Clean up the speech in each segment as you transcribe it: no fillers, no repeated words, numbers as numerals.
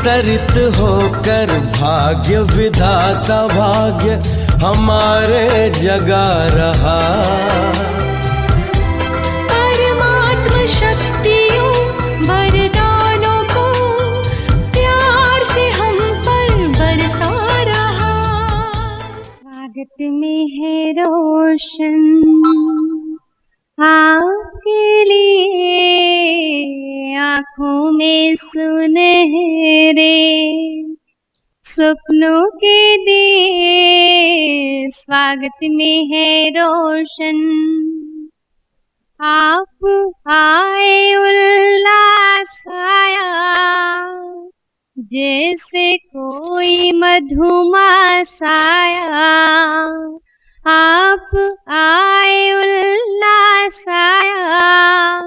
अवतरित होकर भाग्य विधाता भाग्य हमारे जगा रहा। परमात्मा शक्तियों वरदानों को प्यार से हम पर बरसा रहा। स्वागत में है रोशन आपके लिए, आँखों में सुनहरे सपनों के दिए। स्वागत में है रोशन आप आए, उल्लास आया, जैसे कोई मधुमास आया। आप आए, उल्लास आया,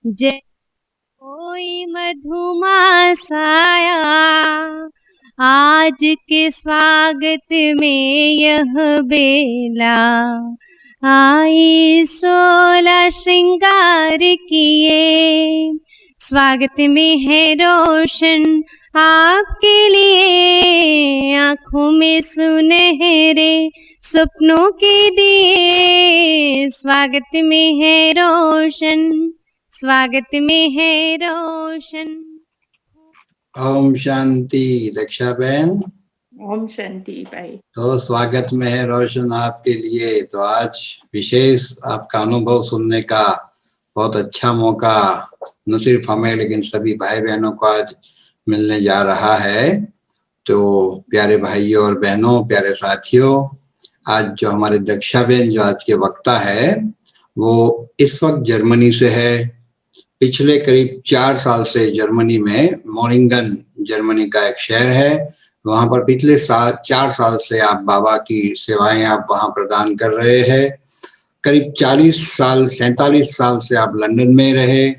जैसे कोई मधुमास आया। आज के स्वागत में यह बेला आई 16 श्रृंगार किए। स्वागत में है रोशन आपके लिए, आँखों में सुनहरे सपनों के दिए। स्वागत में है रोशन, स्वागत में है रोशन। ओम शांति। दक्षा बहन, ओम शांति भाई। तो स्वागत में है रोशन आपके लिए। तो आज विशेष आपका अनुभव सुनने का बहुत अच्छा मौका न सिर्फ हमें लेकिन सभी भाई बहनों को आज मिलने जा रहा है। तो प्यारे भाइयों और बहनों, प्यारे साथियों, आज जो हमारे दक्षा बहन जो आज के वक्ता है वो इस वक्त जर्मनी से है। पिछले करीब 4 साल से जर्मनी में मोरिंगन, जर्मनी का एक शहर है, वहां पर पिछले 4 साल से आप बाबा की सेवाएं आप वहां प्रदान कर रहे हैं। करीब 47 साल से आप लंदन में रहे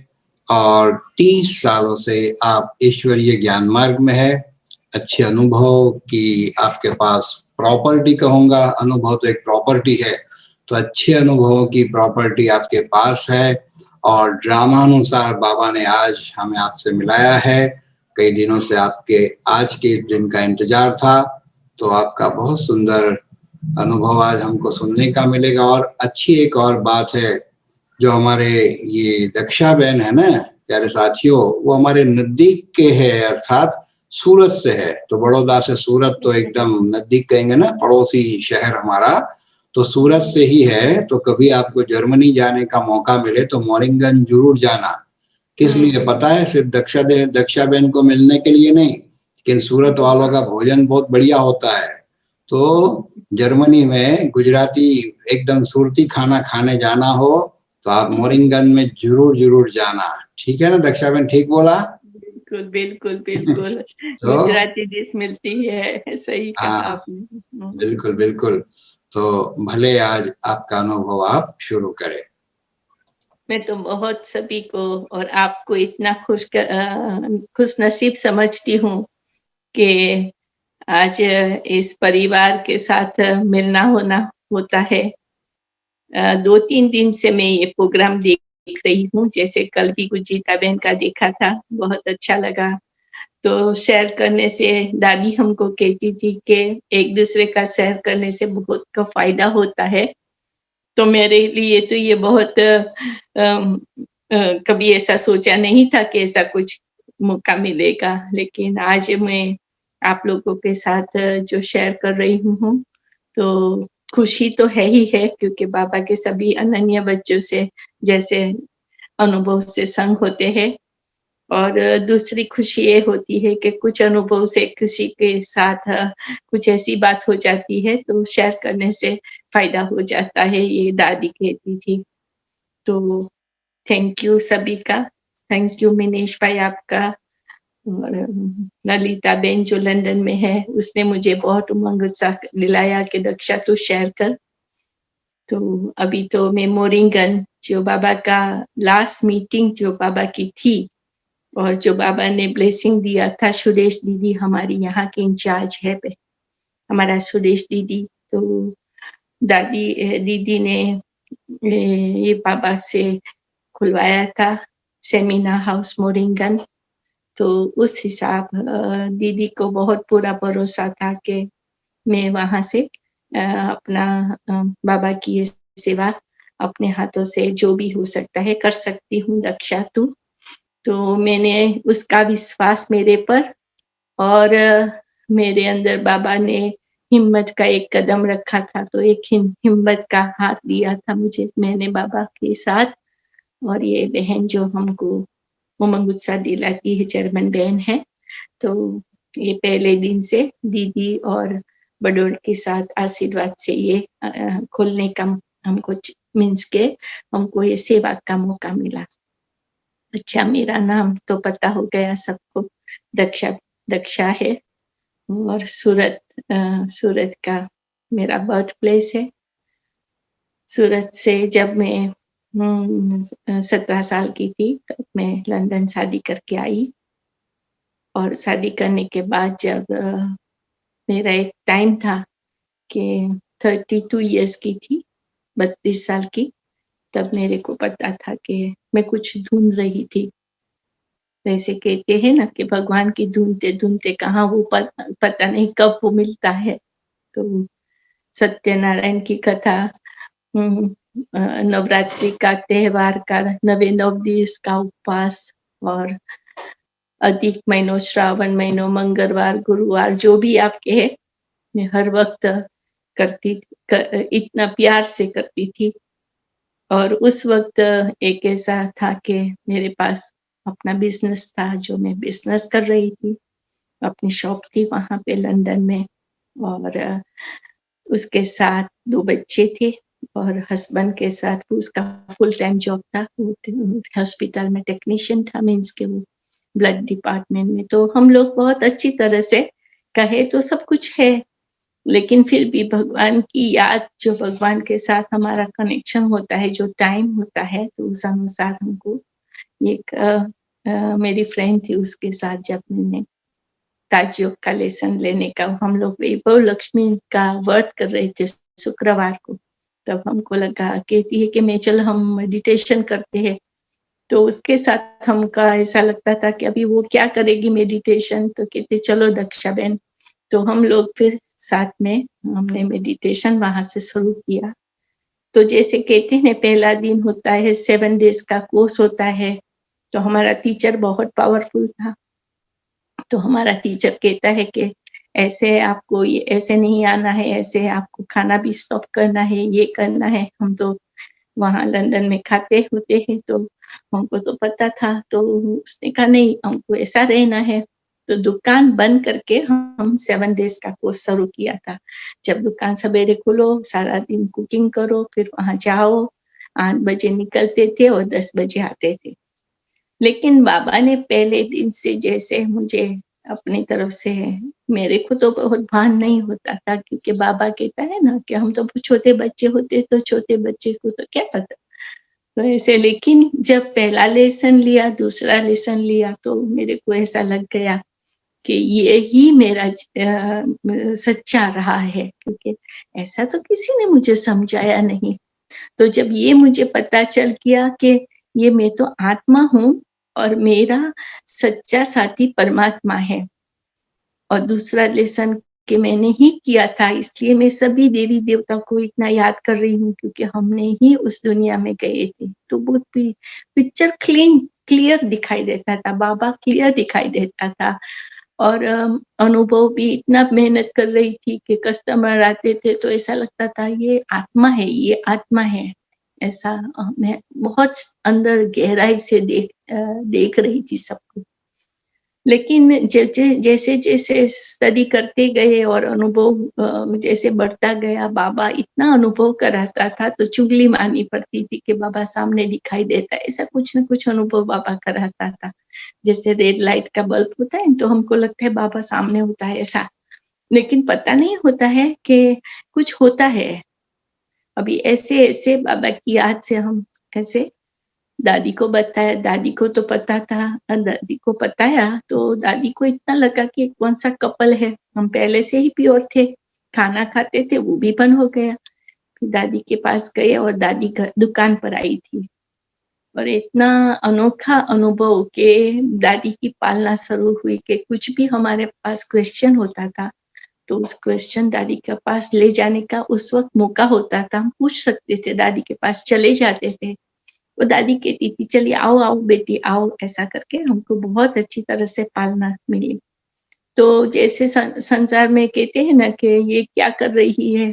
और 30 सालों से आप ईश्वरीय ज्ञान मार्ग में है। अच्छे अनुभव की आपके पास प्रॉपर्टी कहूँगा, अनुभव तो एक प्रॉपर्टी है, तो अच्छे अनुभवों की प्रॉपर्टी आपके पास है। और ड्रामानुसार बाबा ने आज हमें आपसे मिलाया है। कई दिनों से आपके आज के दिन का इंतजार था, तो आपका बहुत सुंदर अनुभव आज हमको सुनने का मिलेगा। और अच्छी एक और बात है, जो हमारे ये दक्षा बहन है ना प्यारे साथियों, वो हमारे नजदीक के है, अर्थात सूरत से है। तो बड़ौदा से सूरत तो एकदम नजदीक कहेंगे ना, पड़ोसी शहर हमारा, तो सूरत से ही है। तो कभी आपको जर्मनी जाने का मौका मिले तो मोरिंगन जरूर जाना। किस लिए पता है? सिर्फ दक्षा बहन को मिलने के लिए नहीं, लेकिन सूरत वालों का भोजन बहुत बढ़िया होता है। तो जर्मनी में गुजराती एकदम सूरती खाना खाने जाना हो तो आप मोरिंगन में जरूर जाना। ठीक है ना दक्षा बहन, ठीक बोला? बिल्कुल बिल्कुल बिल्कुल। तो गुजराती डिश मिलती है, सही कहा आपने। बिल्कुल बिल्कुल। तो भले आज आपका अनुभव आप शुरू करें। मैं तो बहुत सभी को और आपको इतना खुश नसीब समझती हूँ कि आज इस परिवार के साथ मिलना होता है। 2-3 दिन से मैं ये प्रोग्राम देख रही हूँ। जैसे कल भी गुजीता बहन का देखा था, बहुत अच्छा लगा। तो शेयर करने से दादी हमको कहती थी कि एक दूसरे का शेयर करने से बहुत का फायदा होता है। तो मेरे लिए तो ये बहुत कभी ऐसा सोचा नहीं था कि ऐसा कुछ मौका मिलेगा, लेकिन आज मैं आप लोगों के साथ जो शेयर कर रही हूँ तो खुशी तो है ही है, क्योंकि बाबा के सभी अनन्य बच्चों से जैसे अनुभव से संग होते हैं। और दूसरी खुशी ये होती है कि कुछ अनुभव से खुशी के साथ कुछ ऐसी बात हो जाती है तो शेयर करने से फायदा हो जाता है, ये दादी कहती थी। तो थैंक यू सभी का, थैंक यू मिनेश भाई आपका, और ललिता बेन जो लंदन में है उसने मुझे बहुत उमंग उत्साह दिलाया कि दक्षा तू शेयर कर। तो अभी तो मैं मोरिंगन, जो बाबा का लास्ट मीटिंग जो बाबा की थी और जो बाबा ने ब्लेसिंग दिया था, सुरेश दीदी हमारी यहाँ के इंचार्ज है हमारा सुरेश दीदी, तो दीदी ने ये बाबा से खुलवाया था सेमिनार हाउस मोरिंगन। तो उस हिसाब दीदी को बहुत पूरा भरोसा था कि मैं वहाँ से अपना बाबा की ये सेवा अपने हाथों से जो भी हो सकता है कर सकती हूँ दक्षा तू। तो मैंने उसका विश्वास मेरे पर और मेरे अंदर बाबा ने हिम्मत का एक कदम रखा था, तो एक हिम्मत का हाथ दिया था मुझे मैंने बाबा के साथ। और ये बहन जो हमको उमंग उत्साह दिलाती है, जर्मन बहन है, तो ये पहले दिन से दीदी और बड़ों के साथ आशीर्वाद से ये खोलने का हमको मीन्स के हमको ये सेवा का मौका मिला। अच्छा, मेरा नाम तो पता हो गया सबको, दक्षा है और सूरत का मेरा बर्थ प्लेस है। सूरत से जब मैं 17 साल की थी तब मैं लंदन शादी करके आई। और शादी करने के बाद जब मेरा एक टाइम था कि 32 इयर्स की थी, 32 साल की, तब मेरे को पता था कि मैं कुछ ढूंढ रही थी। वैसे कहते हैं ना कि भगवान की ढूंढते ढूंढते कहाँ वो पता नहीं कब वो मिलता है। तो सत्यनारायण की कथा, नवरात्रि का त्योहार का 9 दिवस का उपवास और अधिक महीनों, श्रावण महीनों, मंगलवार, गुरुवार, जो भी आपके है, मैं हर वक्त करती, इतना प्यार से करती थी। और उस वक्त एक ऐसा था कि मेरे पास अपना बिजनेस था, जो मैं बिजनेस कर रही थी, अपनी शॉप थी वहां पे लंदन में, और उसके साथ 2 बच्चे थे और हस्बैंड के साथ उसका फुल टाइम जॉब था, हॉस्पिटल में टेक्नीशियन था, मीन्स के वो ब्लड डिपार्टमेंट में। तो हम लोग बहुत अच्छी तरह से कहे तो सब कुछ है, लेकिन फिर भी भगवान की याद, जो भगवान के साथ हमारा कनेक्शन होता है, जो टाइम होता है, तो उस अनुसार हमको एक मेरी फ्रेंड थी, उसके साथ जब मैंने राजयोग का लेसन लेने का, हम लोग वैभव लक्ष्मी का व्रत कर रहे थे शुक्रवार को, तब हमको लगा, कहती है कि मैं चल हम मेडिटेशन करते हैं। तो उसके साथ हमका ऐसा लगता था कि अभी वो क्या करेगी मेडिटेशन, तो कहते चलो दक्षा बहन। तो हम लोग फिर साथ में हमने मेडिटेशन वहां से शुरू किया। तो जैसे कहते हैं पहला दिन होता है, 7 डेज का कोर्स होता है, तो हमारा टीचर बहुत पावरफुल था। तो हमारा टीचर कहता है कि ऐसे आपको ये ऐसे नहीं आना है, ऐसे आपको खाना भी स्टॉप करना है, ये करना है। हम तो वहां लंदन में खाते होते हैं, तो हमको तो पता था। तो उसने कहा नहीं, हमको ऐसा रहना है। तो दुकान बंद करके हम 7 डेज का कोर्स शुरू किया था। जब दुकान सवेरे खोलो, सारा दिन कुकिंग करो, फिर वहां जाओ, 8 बजे निकलते थे और 10 बजे आते थे। लेकिन बाबा ने पहले दिन से जैसे मुझे अपनी तरफ से, मेरे को तो बहुत भान नहीं होता था, क्योंकि बाबा कहता है ना कि हम तो छोटे बच्चे होते, तो छोटे बच्चे को तो क्या पता। तो ऐसे, लेकिन जब पहला लेसन लिया, दूसरा लेसन लिया, तो मेरे को ऐसा लग गया कि ये ही मेरा सच्चा रहा है, क्योंकि ऐसा तो किसी ने मुझे समझाया नहीं। तो जब ये मुझे पता चल गया कि ये मैं तो आत्मा हूँ और मेरा सच्चा साथी परमात्मा है, और दूसरा लेसन कि मैंने ही किया था, इसलिए मैं सभी देवी देवताओं को इतना याद कर रही हूँ, क्योंकि हमने ही उस दुनिया में गए थे। तो बहुत पिक्चर क्लियर दिखाई देता था, बाबा क्लियर दिखाई देता था। और अनुभव भी इतना मेहनत कर रही थी कि कस्टमर आते थे तो ऐसा लगता था ये आत्मा है, ये आत्मा है। ऐसा मैं बहुत अंदर गहराई से देख रही थी सबको। लेकिन जैसे जैसे स्टडी करते गए और अनुभव जैसे बढ़ता गया, बाबा इतना अनुभव कराता था, तो चुगली मारनी पड़ती थी कि बाबा सामने दिखाई देता है, ऐसा कुछ न कुछ अनुभव बाबा कराता था। जैसे रेड लाइट का बल्ब होता है, तो हमको लगता है बाबा सामने होता है ऐसा, लेकिन पता नहीं होता है कि कुछ होता है। अभी ऐसे ऐसे बाबा की याद से हम ऐसे दादी को बताया, दादी को तो पता था, दादी को बताया तो दादी को इतना लगा कि कौन सा कपल है, हम पहले से ही प्योर थे, खाना खाते थे, वो भी बंद हो गया। फिर दादी के पास गए और दादी दुकान पर आई थी, और इतना अनोखा अनुभव कि दादी की पालना शुरू हुई कि कुछ भी हमारे पास क्वेश्चन होता था तो उस क्वेश्चन दादी के पास ले जाने का उस वक्त मौका होता था, हम पूछ सकते थे, दादी के पास चले जाते थे। वो दादी कहती थी चलिए आओ आओ बेटी आओ, ऐसा करके हमको बहुत अच्छी तरह से पालना मिली। तो जैसे संसार में कहते हैं ना कि ये क्या कर रही है,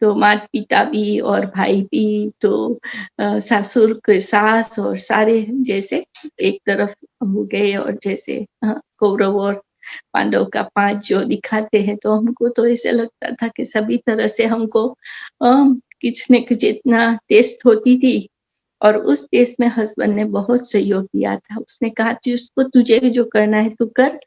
तो माता पिता भी और भाई भी, तो ससुर के सास और सारे जैसे एक तरफ हो गए, और जैसे कौरव और पांडव का 5 जो दिखाते हैं, तो हमको तो ऐसे लगता था कि सभी तरह से हमको किसी न जितना टेस्ट होती थी। और उस देश में हस्बैंड ने बहुत सहयोग दिया था। उसने कहा जिसको तुझे जो करना है तू कर,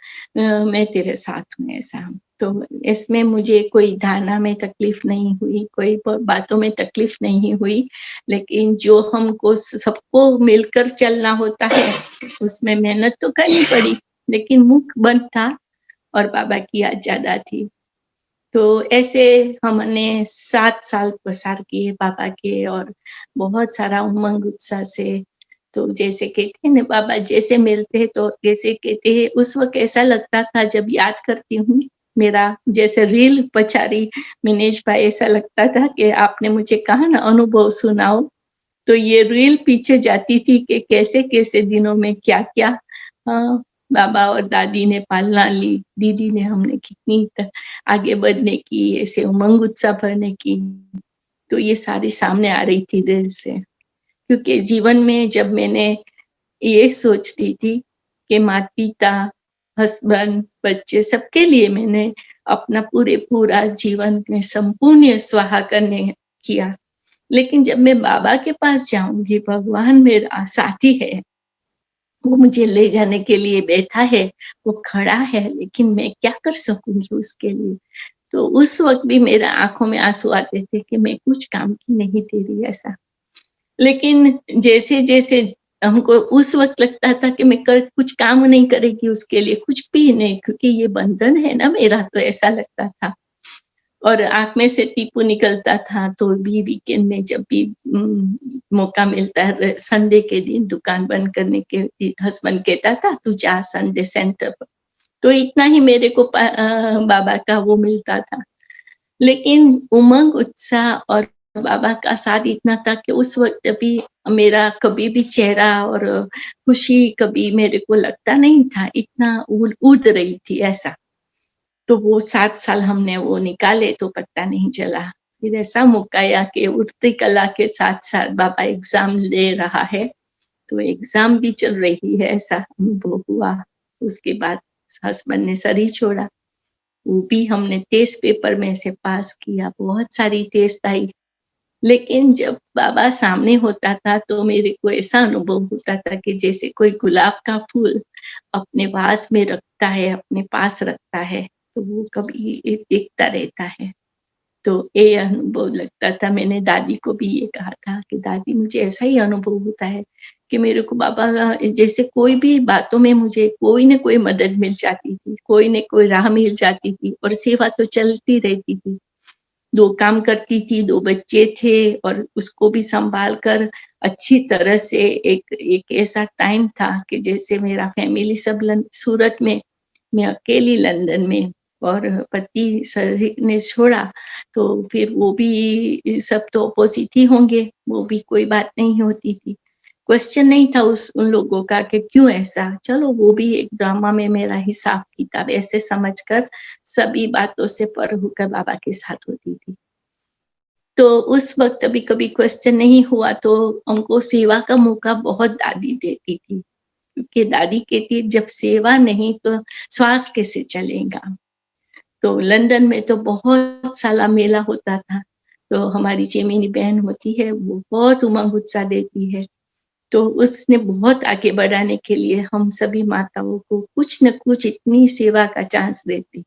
मैं तेरे साथ हूँ, ऐसा। तो इसमें मुझे कोई धारणा में तकलीफ नहीं हुई, कोई बातों में तकलीफ नहीं हुई, लेकिन जो हमको सबको मिलकर चलना होता है उसमें मेहनत तो करनी पड़ी, लेकिन मुख बंद था और बाबा की याद ज्यादा थी। तो ऐसे हमने 7 साल पसार किए बाबा के, और बहुत सारा उमंग उत्साह से। तो जैसे कहते हैं ना, बाबा जैसे मिलते हैं तो जैसे कहते हैं, उस वक्त ऐसा लगता था जब याद करती हूँ, मेरा जैसे रील पछारी मिनेश भाई, ऐसा लगता था कि आपने मुझे कहा ना अनुभव सुनाओ, तो ये रील पीछे जाती थी कि कैसे कैसे दिनों में क्या क्या बाबा और दादी ने पालना ली, दीदी ने, हमने कितनी आगे बढ़ने की, ऐसे उमंग उत्साह भरने की। तो ये सारी सामने आ रही थी दिल से, क्योंकि जीवन में जब मैंने ये सोचती थी कि माता पिता, हस्बैंड, बच्चे, सबके लिए मैंने अपना पूरा जीवन में संपूर्ण स्वाहा करने किया, लेकिन जब मैं बाबा के पास जाऊंगी, भगवान मेरा साथी है, वो मुझे ले जाने के लिए बैठा है, वो खड़ा है, लेकिन मैं क्या कर सकूंगी उसके लिए। तो उस वक्त भी मेरे आंखों में आंसू आते थे कि मैं कुछ काम की नहीं दे रही, ऐसा। लेकिन जैसे जैसे हमको उस वक्त लगता था कि मैं कुछ काम नहीं करेगी उसके लिए, कुछ भी नहीं, क्योंकि ये बंधन है ना मेरा, तो ऐसा लगता था। और आंख में से टीपू निकलता था, तो भी वीकेंड में जब भी मौका मिलता है, संडे के दिन दुकान बंद करने के, हस्बैंड कहता था तू जा संडे सेंटर पर, तो इतना ही मेरे को बाबा का वो मिलता था। लेकिन उमंग उत्साह और बाबा का साथ इतना था कि उस वक्त भी मेरा कभी भी चेहरा और खुशी कभी मेरे को लगता नहीं था, इतना उड़ रही थी, ऐसा। तो वो 7 साल हमने वो निकाले तो पता नहीं चला। फिर ऐसा मौका आया कि उड़ती कला के साथ साथ बाबा एग्जाम ले रहा है, तो एग्जाम भी चल रही है, ऐसा अनुभव हुआ। उसके बाद हस्बैंड ने सर ही छोड़ा, वो भी हमने टेस्ट पेपर में से पास किया, बहुत सारी टेस्ट आई, लेकिन जब बाबा सामने होता था तो मेरे को ऐसा अनुभव होता था कि जैसे कोई गुलाब का फूल अपने वास में रखता है, अपने पास रखता है, तो वो कभी देखता रहता है। तो ये अनुभव लगता था। मैंने दादी को भी ये कहा था कि दादी मुझे ऐसा ही अनुभव होता है कि मेरे को बाबा जैसे कोई भी बातों में मुझे कोई न कोई मदद मिल जाती थी, कोई न कोई राह मिल जाती थी, और सेवा तो चलती रहती थी। 2 काम करती थी, 2 बच्चे थे, और उसको भी संभाल कर अच्छी तरह से एक ऐसा टाइम था कि जैसे मेरा फैमिली सब सूरत में, मैं अकेली लंदन में, और पति सर ने छोड़ा, तो फिर वो भी सब तो अपोजिट ही होंगे, वो भी कोई बात नहीं होती थी। क्वेश्चन नहीं था उन लोगों का कि क्यों ऐसा, चलो वो भी एक ड्रामा में मेरा हिसाब किताब, ऐसे समझकर सभी बातों से पर होकर बाबा के साथ होती थी। तो उस वक्त कभी कभी क्वेश्चन नहीं हुआ तो हमको सेवा का मौका बहुत दादी देती थी, क्योंकि दादी कहती जब सेवा नहीं तो श्वास कैसे चलेगा। तो लंदन में तो बहुत सारा मेला होता था, तो हमारी चेमिनी बहन होती है, वो बहुत उमंग उत्साह देती है, तो उसने बहुत आगे बढ़ाने के लिए हम सभी माताओं को कुछ न कुछ इतनी सेवा का चांस देती।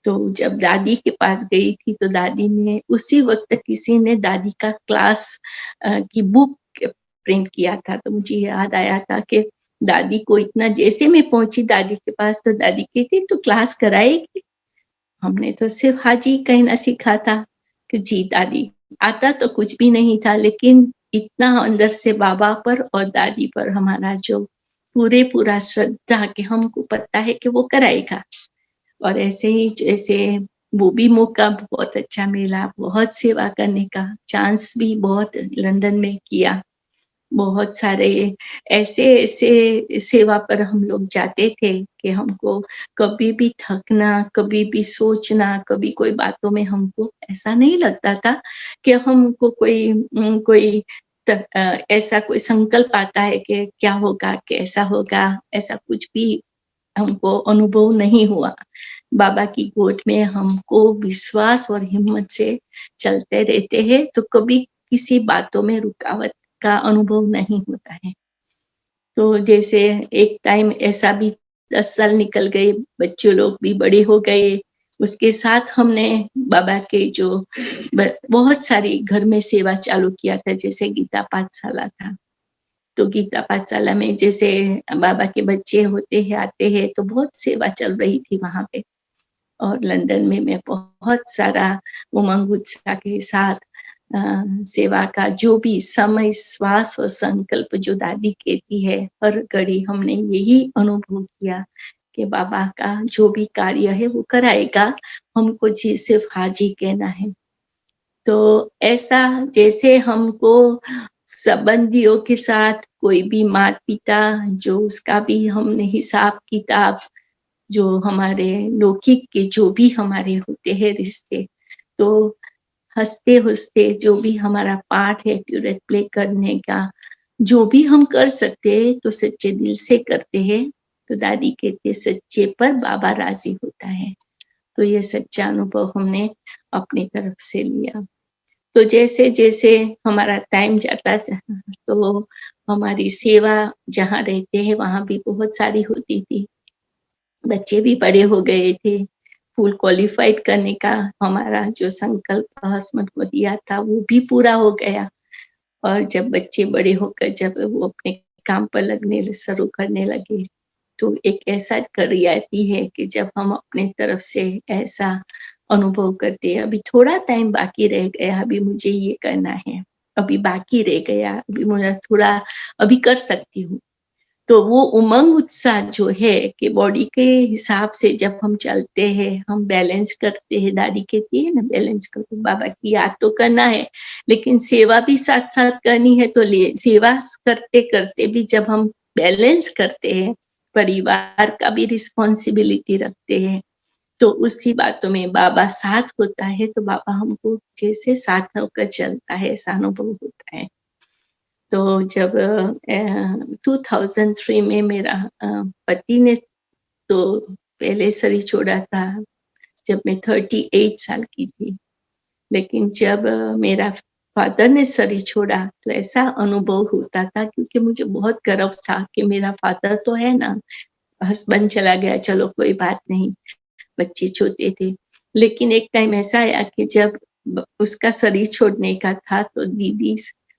तो जब दादी के पास गई थी तो दादी ने उसी वक्त किसी ने दादी का क्लास की बुक प्रिंट किया था, तो मुझे याद आया था कि दादी को इतना, जैसे मैं पहुंची दादी के पास तो दादी कहती तू क्लास कराएगी। हमने तो सिर्फ हाजी कहना सीखा था कि जी दादी, आता तो कुछ भी नहीं था, लेकिन इतना अंदर से बाबा पर और दादी पर हमारा जो पूरा श्रद्धा कि हमको पता है कि वो कराएगा। और ऐसे ही जैसे वो भी मौका बहुत अच्छा मिला, बहुत सेवा करने का चांस भी बहुत लंदन में किया। बहुत सारे ऐसे सेवा पर हम लोग जाते थे कि हमको कभी भी थकना, कभी भी सोचना, कभी कोई बातों में हमको ऐसा नहीं लगता था कि हमको कोई ऐसा कोई संकल्प आता है कि क्या होगा, कैसा होगा, ऐसा कुछ भी हमको अनुभव नहीं हुआ। बाबा की गोद में हमको विश्वास और हिम्मत से चलते रहते हैं, तो कभी किसी बातों में रुकावट का अनुभव नहीं होता है। तो जैसे एक टाइम ऐसा भी 10 साल निकल गए, बच्चे लोग भी बड़े हो गए, उसके साथ हमने बाबा के जो बहुत सारी घर में सेवा चालू किया था, जैसे गीता पाठशाला था। तो गीता पाठशाला में जैसे बाबा के बच्चे होते हैं, आते हैं, तो बहुत सेवा चल रही थी वहाँ पे। और लंदन में मैं बहुत सारा उमंग उत्साह के साथ सेवा का जो भी समय, श्वास और संकल्प जो दादी कहती है, हर घड़ी हमने यही अनुभव किया कि बाबा का जो भी कार्य है वो कराएगा, हमको जी सिर्फ हाँ जी कहना है। तो ऐसा जैसे हमको संबंधियों के साथ कोई भी माता पिता जो उसका भी हमने हिसाब किताब, जो हमारे लौकिक के जो भी हमारे होते हैं रिश्ते, तो हँसते-हँसते जो भी हमारा पार्ट है ट्यूरेट प्ले करने का, जो भी हम कर सकते हैं तो सच्चे दिल से करते हैं। तो दादी कहते सच्चे पर बाबा राज़ी होता है। तो ये सच्चा अनुभव हमने अपनी तरफ से लिया। तो जैसे-जैसे हमारा टाइम जाता तो हमारी सेवा जहाँ रहते हैं वहाँ भी बहुत सारी होती थी। बच्चे भी बड़े हो गए थे। फुल क्वालिफाइड करने का हमारा जो संकल्प हस्बैंड को दिया था वो भी पूरा हो गया। और जब बच्चे बड़े होकर जब वो अपने काम पर लगने शुरू करने लगे, तो एक ऐसा घड़ी आती है कि जब हम अपने तरफ से ऐसा अनुभव करते हैं, अभी थोड़ा टाइम बाकी रह गया, अभी मुझे ये करना है, अभी बाकी रह गया, अभी मुझे थोड़ा अभी कर सकती हूँ। तो वो उमंग उत्साह जो है कि बॉडी के हिसाब से जब हम चलते हैं, हम बैलेंस करते हैं, दादी कहती है ना बैलेंस करो, बाबा की याद तो करना है, लेकिन सेवा भी साथ-साथ करनी है, तो सेवा करते-करते भी जब हम बैलेंस करते हैं, परिवार का भी रिस्पॉन्सिबिलिटी रखते हैं, तो उसी बातों में बाबा साथ होता है, तो बाबा हमको जैसे साथ होकर चलता है, ऐसा अनुभव होता है। तो जब 2003 में मेरा पति ने तो पहले शरीर छोड़ा था जब मैं 38 साल की थी। लेकिन जब मेरा फादर ने शरीर छोड़ा तो ऐसा अनुभव होता था, क्योंकि मुझे बहुत गर्व था कि मेरा फादर तो है ना, हस्बैंड चला गया, चलो कोई बात नहीं, बच्चे छोटे थे। लेकिन एक टाइम ऐसा आया कि जब उसका शरीर छोड़ने का था तो दीदी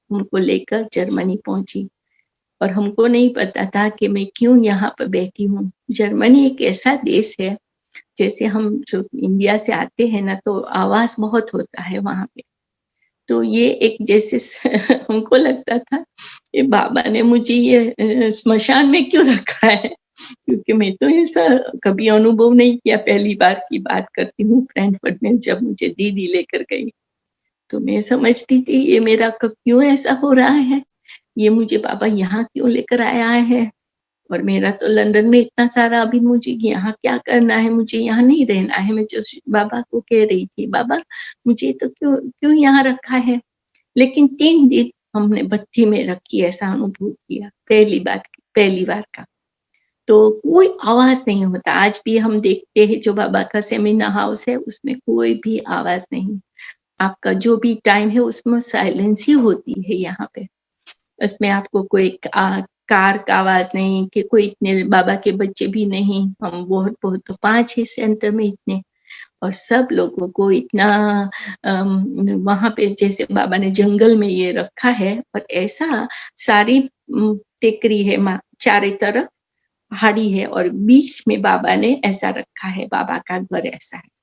उनको लेकर जर्मनी पहुंची, और हमको नहीं पता था कि मैं क्यों यहाँ पर बैठी हूँ। जर्मनी एक ऐसा देश है, जैसे हम जो इंडिया से आते हैं ना, तो आवाज बहुत होता है वहाँ पे। तो ये एक जैसे हमको लगता था कि बाबा ने मुझे ये स्मशान में क्यों रखा है, क्योंकि मैं तो ऐसा कभी अनुभव नहीं किया। पहली बार की बात करती हूँ, फ्रैंकफर्ट में जब मुझे दीदी लेकर गई, तो मैं समझती थी ये मेरा क्यों ऐसा हो रहा है, ये मुझे बाबा यहाँ क्यों लेकर आया है, और मेरा तो लंदन में इतना सारा, अभी मुझे यहाँ क्या करना है, मुझे यहाँ नहीं रहना है। मैं जो बाबा को कह रही थी, बाबा मुझे तो क्यों यहाँ रखा है। लेकिन 3 दिन हमने बत्ती में रखी, ऐसा अनुभव किया पहली बार का। तो कोई आवाज नहीं होता। आज भी हम देखते हैं जो बाबा का सेमिनार हाउस है, उसमें कोई भी आवाज नहीं। आपका जो भी टाइम है उसमें साइलेंस ही होती है यहाँ पे। उसमें आपको कोई कार का आवाज नहीं, कि कोई इतने बाबा के बच्चे भी नहीं, हम बहुत तो 5 ही सेंटर में इतने, और सब लोगों को इतना वहाँ पे जैसे बाबा ने जंगल में ये रखा है, और ऐसा सारी टेकरी है, चारों तरफ पहाड़ी है, और बीच में बाबा ने ऐसा रखा है, बाबा का घर ऐसा है।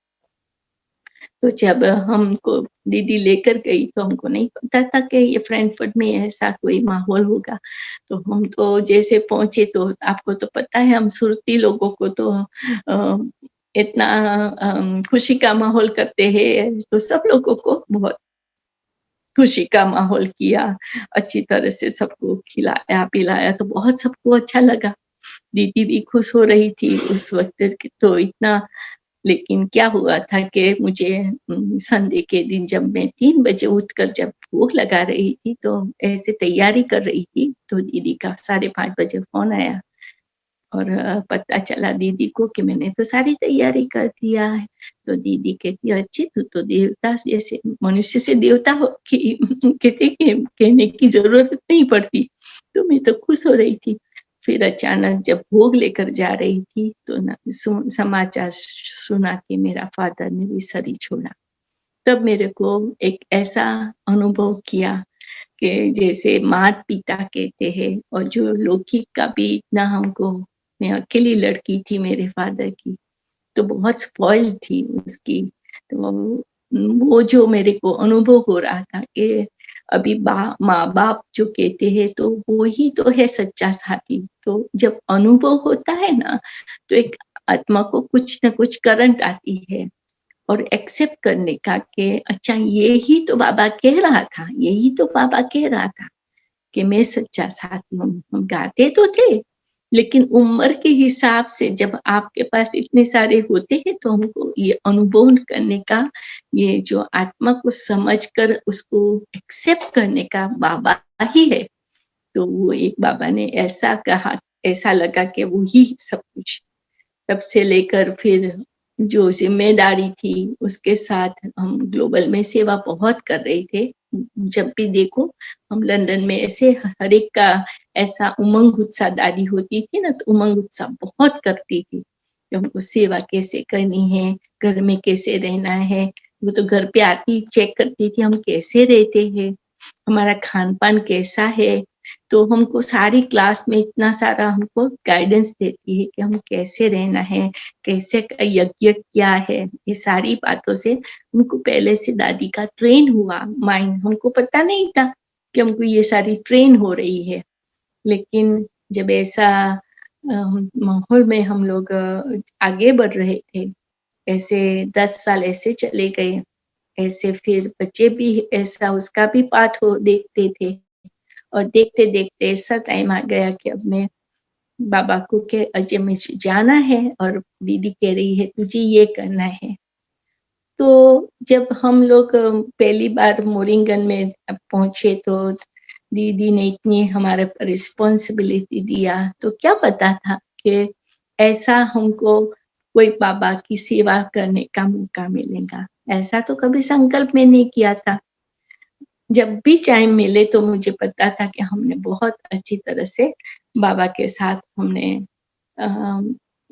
तो जब हमको दीदी लेकर गई तो हमको नहीं पता था कि ये फ्रैंकफर्ट में ऐसा कोई माहौल होगा। तो हम तो जैसे पहुँचे तो आपको तो पता है हम सुरती लोगों को तो इतना खुशी का माहौल करते हैं, तो सब लोगों को बहुत खुशी का माहौल किया, अच्छी तरह से सबको खिलाया-पिलाया तो बहुत सबको अच्छा लगा। दीदी भी खुश हो रही थी उस वक़्त तो इतना। लेकिन क्या हुआ था कि मुझे संडे के दिन जब मैं 3 बजे उठकर जब भोग लगा रही थी, तो ऐसे तैयारी कर रही थी, तो दीदी का 5:30 बजे फ़ोन आया और पता चला दीदी को कि मैंने तो सारी तैयारी कर दिया है। तो दीदी कहती है, "अच्छी तू तो देवता जैसे मनुष्य से देवता हो कि कहते कि कहने की ज़रूरत नहीं पड़ती।" तो मैं तो खुश हो रही थी। फिर अचानक जब भोग लेकर जा रही थी तो ना समाचार सुना कि मेरा फादर ने भी शरीर छोड़ा। तब मेरे को एक ऐसा अनुभव किया कि जैसे माता-पिता कहते हैं और जो लौकिक का भी इतना हमको, मैं अकेली लड़की थी मेरे फादर की, तो बहुत स्पॉइल्ड थी उसकी। तो वो जो मेरे को अनुभव हो रहा था कि अभी माँ-बाप जो कहते हैं तो वो ही तो है सच्चा साथी। तो जब अनुभव होता है ना, तो एक आत्मा को कुछ न कुछ करंट आती है और एक्सेप्ट करने का कि अच्छा यही तो बाबा कह रहा था, यही तो बाबा कह रहा था कि मैं सच्चा साथी हूँ। हम गाते तो थे, लेकिन उम्र के हिसाब से जब आपके पास इतने सारे होते हैं तो हमको ये अनुभव करने का, ये जो आत्मा को समझकर उसको एक्सेप्ट करने का बाबा ही है। तो वो एक बाबा ने ऐसा कहा, ऐसा लगा कि वो ही सब कुछ। तब से लेकर फिर जो ज़िम्मेदारी थी उसके साथ हम ग्लोबल में सेवा बहुत कर रहे थे। जब भी देखो हम लंदन में ऐसे हर एक का ऐसा उमंग उत्साह, दादी होती थी ना तो उमंग उत्साह बहुत करती थी कि हमको सेवा कैसे करनी है, घर में कैसे रहना है। वो तो घर पे आती चेक करती थी हम कैसे रहते हैं, हमारा खान-पान कैसा है। तो हमको सारी क्लास में इतना सारा हमको गाइडेंस देती है कि हम कैसे रहना है, कैसे यज्ञ क्या है, ये सारी बातों से हमको पहले से दादी का ट्रेन हुआ माइंड। हमको पता नहीं था कि हमको ये सारी ट्रेन हो रही है। लेकिन जब ऐसा माहौल में हम लोग आगे बढ़ रहे थे, ऐसे 10 साल ऐसे चले गए, ऐसे फिर बच्चे भी ऐसा उसका भी पाठ हो देखते थे और देखते-देखते ऐसा टाइम आ गया कि अब मैं बाबा को के अजय मुझे जाना है और दीदी कह रही है तुझे ये करना है। तो जब हम लोग पहली बार मोरिंगन में पहुँचे तो दीदी ने इतनी हमारे पर रिस्पॉन्सिबिलिटी दिया, तो क्या पता था कि ऐसा हमको कोई बाबा की सेवा करने का मौका मिलेगा। ऐसा तो कभी संकल्प में नहीं किया था। जब भी टाइम मिले तो मुझे पता था कि हमने बहुत अच्छी तरह से बाबा के साथ हमने अ,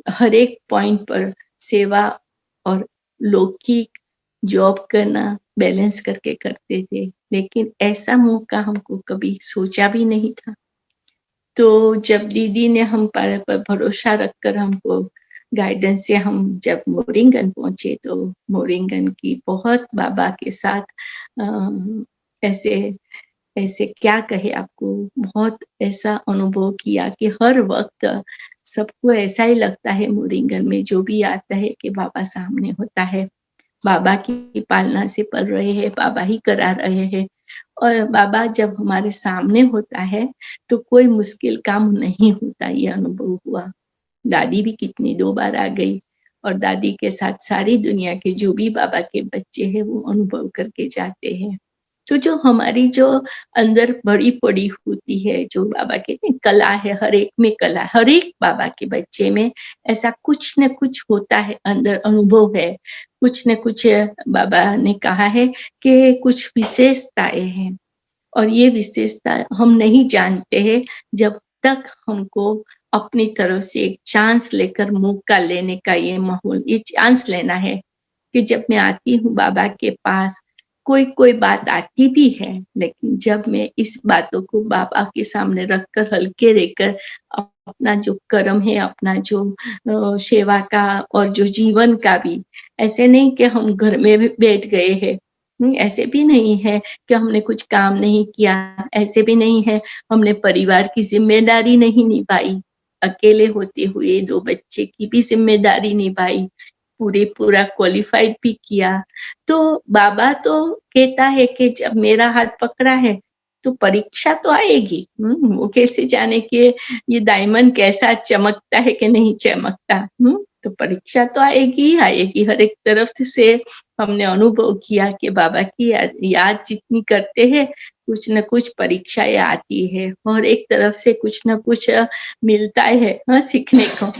हर एक पॉइंट पर सेवा और लौकिक जॉब करना बैलेंस करके करते थे। लेकिन ऐसा मौका हमको कभी सोचा भी नहीं था। तो जब दीदी ने हम पर भरोसा रखकर हमको गाइडेंस से हम जब मोरिंगन पहुँचे तो मोरिंगन की बहुत बाबा के साथ ऐसे ऐसे क्या कहे आपको, बहुत ऐसा अनुभव किया कि हर वक़्त सबको ऐसा ही लगता है मोरिंगन में जो भी आता है कि बाबा सामने होता है। बाबा की पालना से पल रहे हैं, बाबा ही करा रहे हैं और बाबा जब हमारे सामने होता है, तो कोई मुश्किल काम नहीं होता, ये अनुभव हुआ। दादी भी कितनी 2 बार आ गई और दादी के साथ सारी दुनिया के जो भी बाबा के बच्चे हैं, वो अनुभव करके जाते हैं। तो जो हमारी जो अंदर बड़ी पड़ी होती है, जो बाबा कहते हैं कला है, हर एक में कला है, हर एक बाबा के बच्चे में ऐसा कुछ न कुछ होता है, अंदर अनुभव है। कुछ न कुछ बाबा ने कहा है कि कुछ विशेषताएँ हैं और ये विशेषता हम नहीं जानते हैं जब तक हमको अपनी तरफ से एक चांस लेकर मौका लेने का ये माहौल, ये चांस लेना है कि जब मैं आती हूँ बाबा के पास, कोई कोई बात आती भी है, लेकिन जब मैं इस बातों को बाबा के सामने रखकर हल्के रहकर अपना जो कर्म है, अपना जो सेवा का और जो जीवन का भी, ऐसे नहीं कि हम घर में भी बैठ गए हैं, ऐसे भी नहीं है कि हमने कुछ काम नहीं किया, ऐसे भी नहीं है हमने परिवार की जिम्मेदारी नहीं निभाई, अकेले होते हुए 2 बच्चे की भी जिम्मेदारी निभाई, पूरा क्वालिफाइड भी किया। तो बाबा तो कहता है कि जब मेरा हाथ पकड़ा है तो परीक्षा तो आएगी। वो कैसे जाने कि ये डायमंड कैसा चमकता है कि नहीं चमकता। तो परीक्षा तो आएगी ही आएगी। हर एक तरफ से हमने अनुभव किया कि बाबा की याद जितनी करते हैं, कुछ न कुछ परीक्षाएं आती है और एक तरफ से कुछ न कुछ मिलता है सीखने को।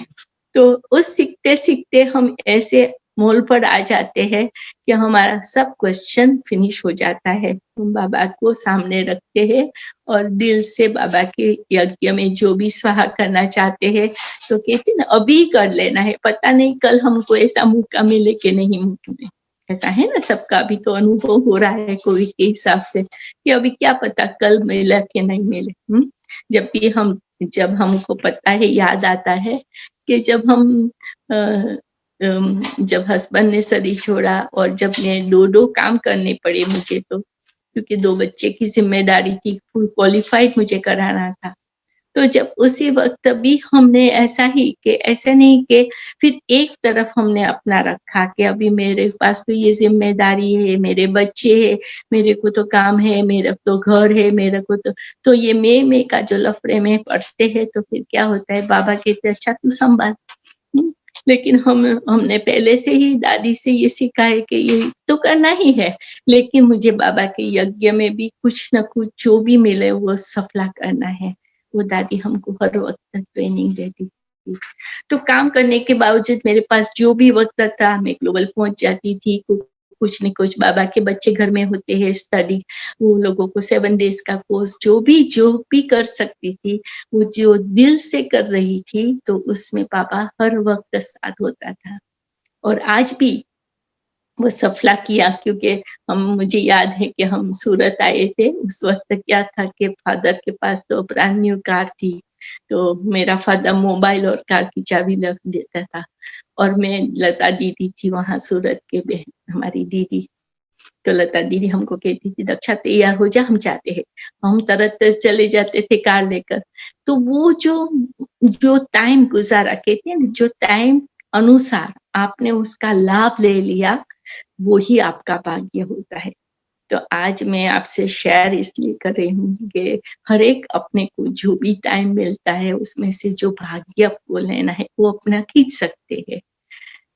तो उस सीखते-सीखते हम ऐसे मोड़ पर आ जाते हैं कि हमारा सब क्वेश्चन फिनिश हो जाता है। हम बाबा को सामने रखते हैं और दिल से बाबा के यज्ञ में जो भी स्वाहा करना चाहते हैं, तो कहते हैं ना अभी कर लेना है, पता नहीं कल हमको ऐसा मौका मिले कि नहीं मिले। ऐसा है ना, सबका अभी तो अनुभव हो रहा है कोविड के हिसाब से कि अभी क्या पता कल मिले कि नहीं मिले। जब हमको पता है, याद आता है कि जब हस्बैंड ने शरीर छोड़ा और जब मैं 2 काम करने पड़े मुझे, तो क्योंकि 2 बच्चे की जिम्मेदारी थी, फुल क्वालिफाइड मुझे कराना था। तो जब उसी वक्त भी हमने ऐसा ही कि ऐसा नहीं कि फिर एक तरफ हमने अपना रखा कि अभी मेरे पास तो ये जिम्मेदारी है, मेरे बच्चे है, मेरे को तो काम है, मेरा तो घर है, मेरे को तो ये मैं का जो लफड़े में पड़ते हैं, तो फिर क्या होता है, बाबा कहते अच्छा तू संभाल। लेकिन हमने पहले से ही दादी से ये सीखा है कि ये तो करना ही है, लेकिन मुझे बाबा के यज्ञ में भी कुछ न कुछ जो भी मिले वो सफला करना है। वो दादी हमको हर वक्त ट्रेनिंग देती थी। तो काम करने के बावजूद मेरे पास जो भी वक्त था, मैं ग्लोबल पहुंच जाती थी। कुछ न कुछ बाबा के बच्चे घर में होते हैं, स्टडी, वो लोगों को 7 डेज का कोर्स जो भी कर सकती थी, वो जो दिल से कर रही थी, तो उसमें पापा हर वक्त साथ होता था। और आज भी वो सफला किया, क्योंकि मुझे याद है कि हम सूरत आए थे, उस वक्त क्या था कि फादर के पास तो ब्रांड न्यू कार थी, तो मेरा फादर मोबाइल और कार की चाबी रख देता था और मैं लता दीदी थी वहाँ सूरत के बहन, हमारी दीदी, तो लता दीदी हमको कहती थी दक्षा तैयार हो जा, हम जाते हैं। हम तरत चले जाते थे कार लेकर। तो वो जो टाइम गुजारा, कहते हैं जो टाइम अनुसार आपने उसका लाभ ले लिया, वो ही आपका भाग्य होता है। तो आज मैं आपसे शेयर इसलिए कर रही हूँ कि हर एक अपने को जो भी टाइम मिलता है, उसमें से जो भाग्य आपको लेना है वो अपना खींच सकते हैं।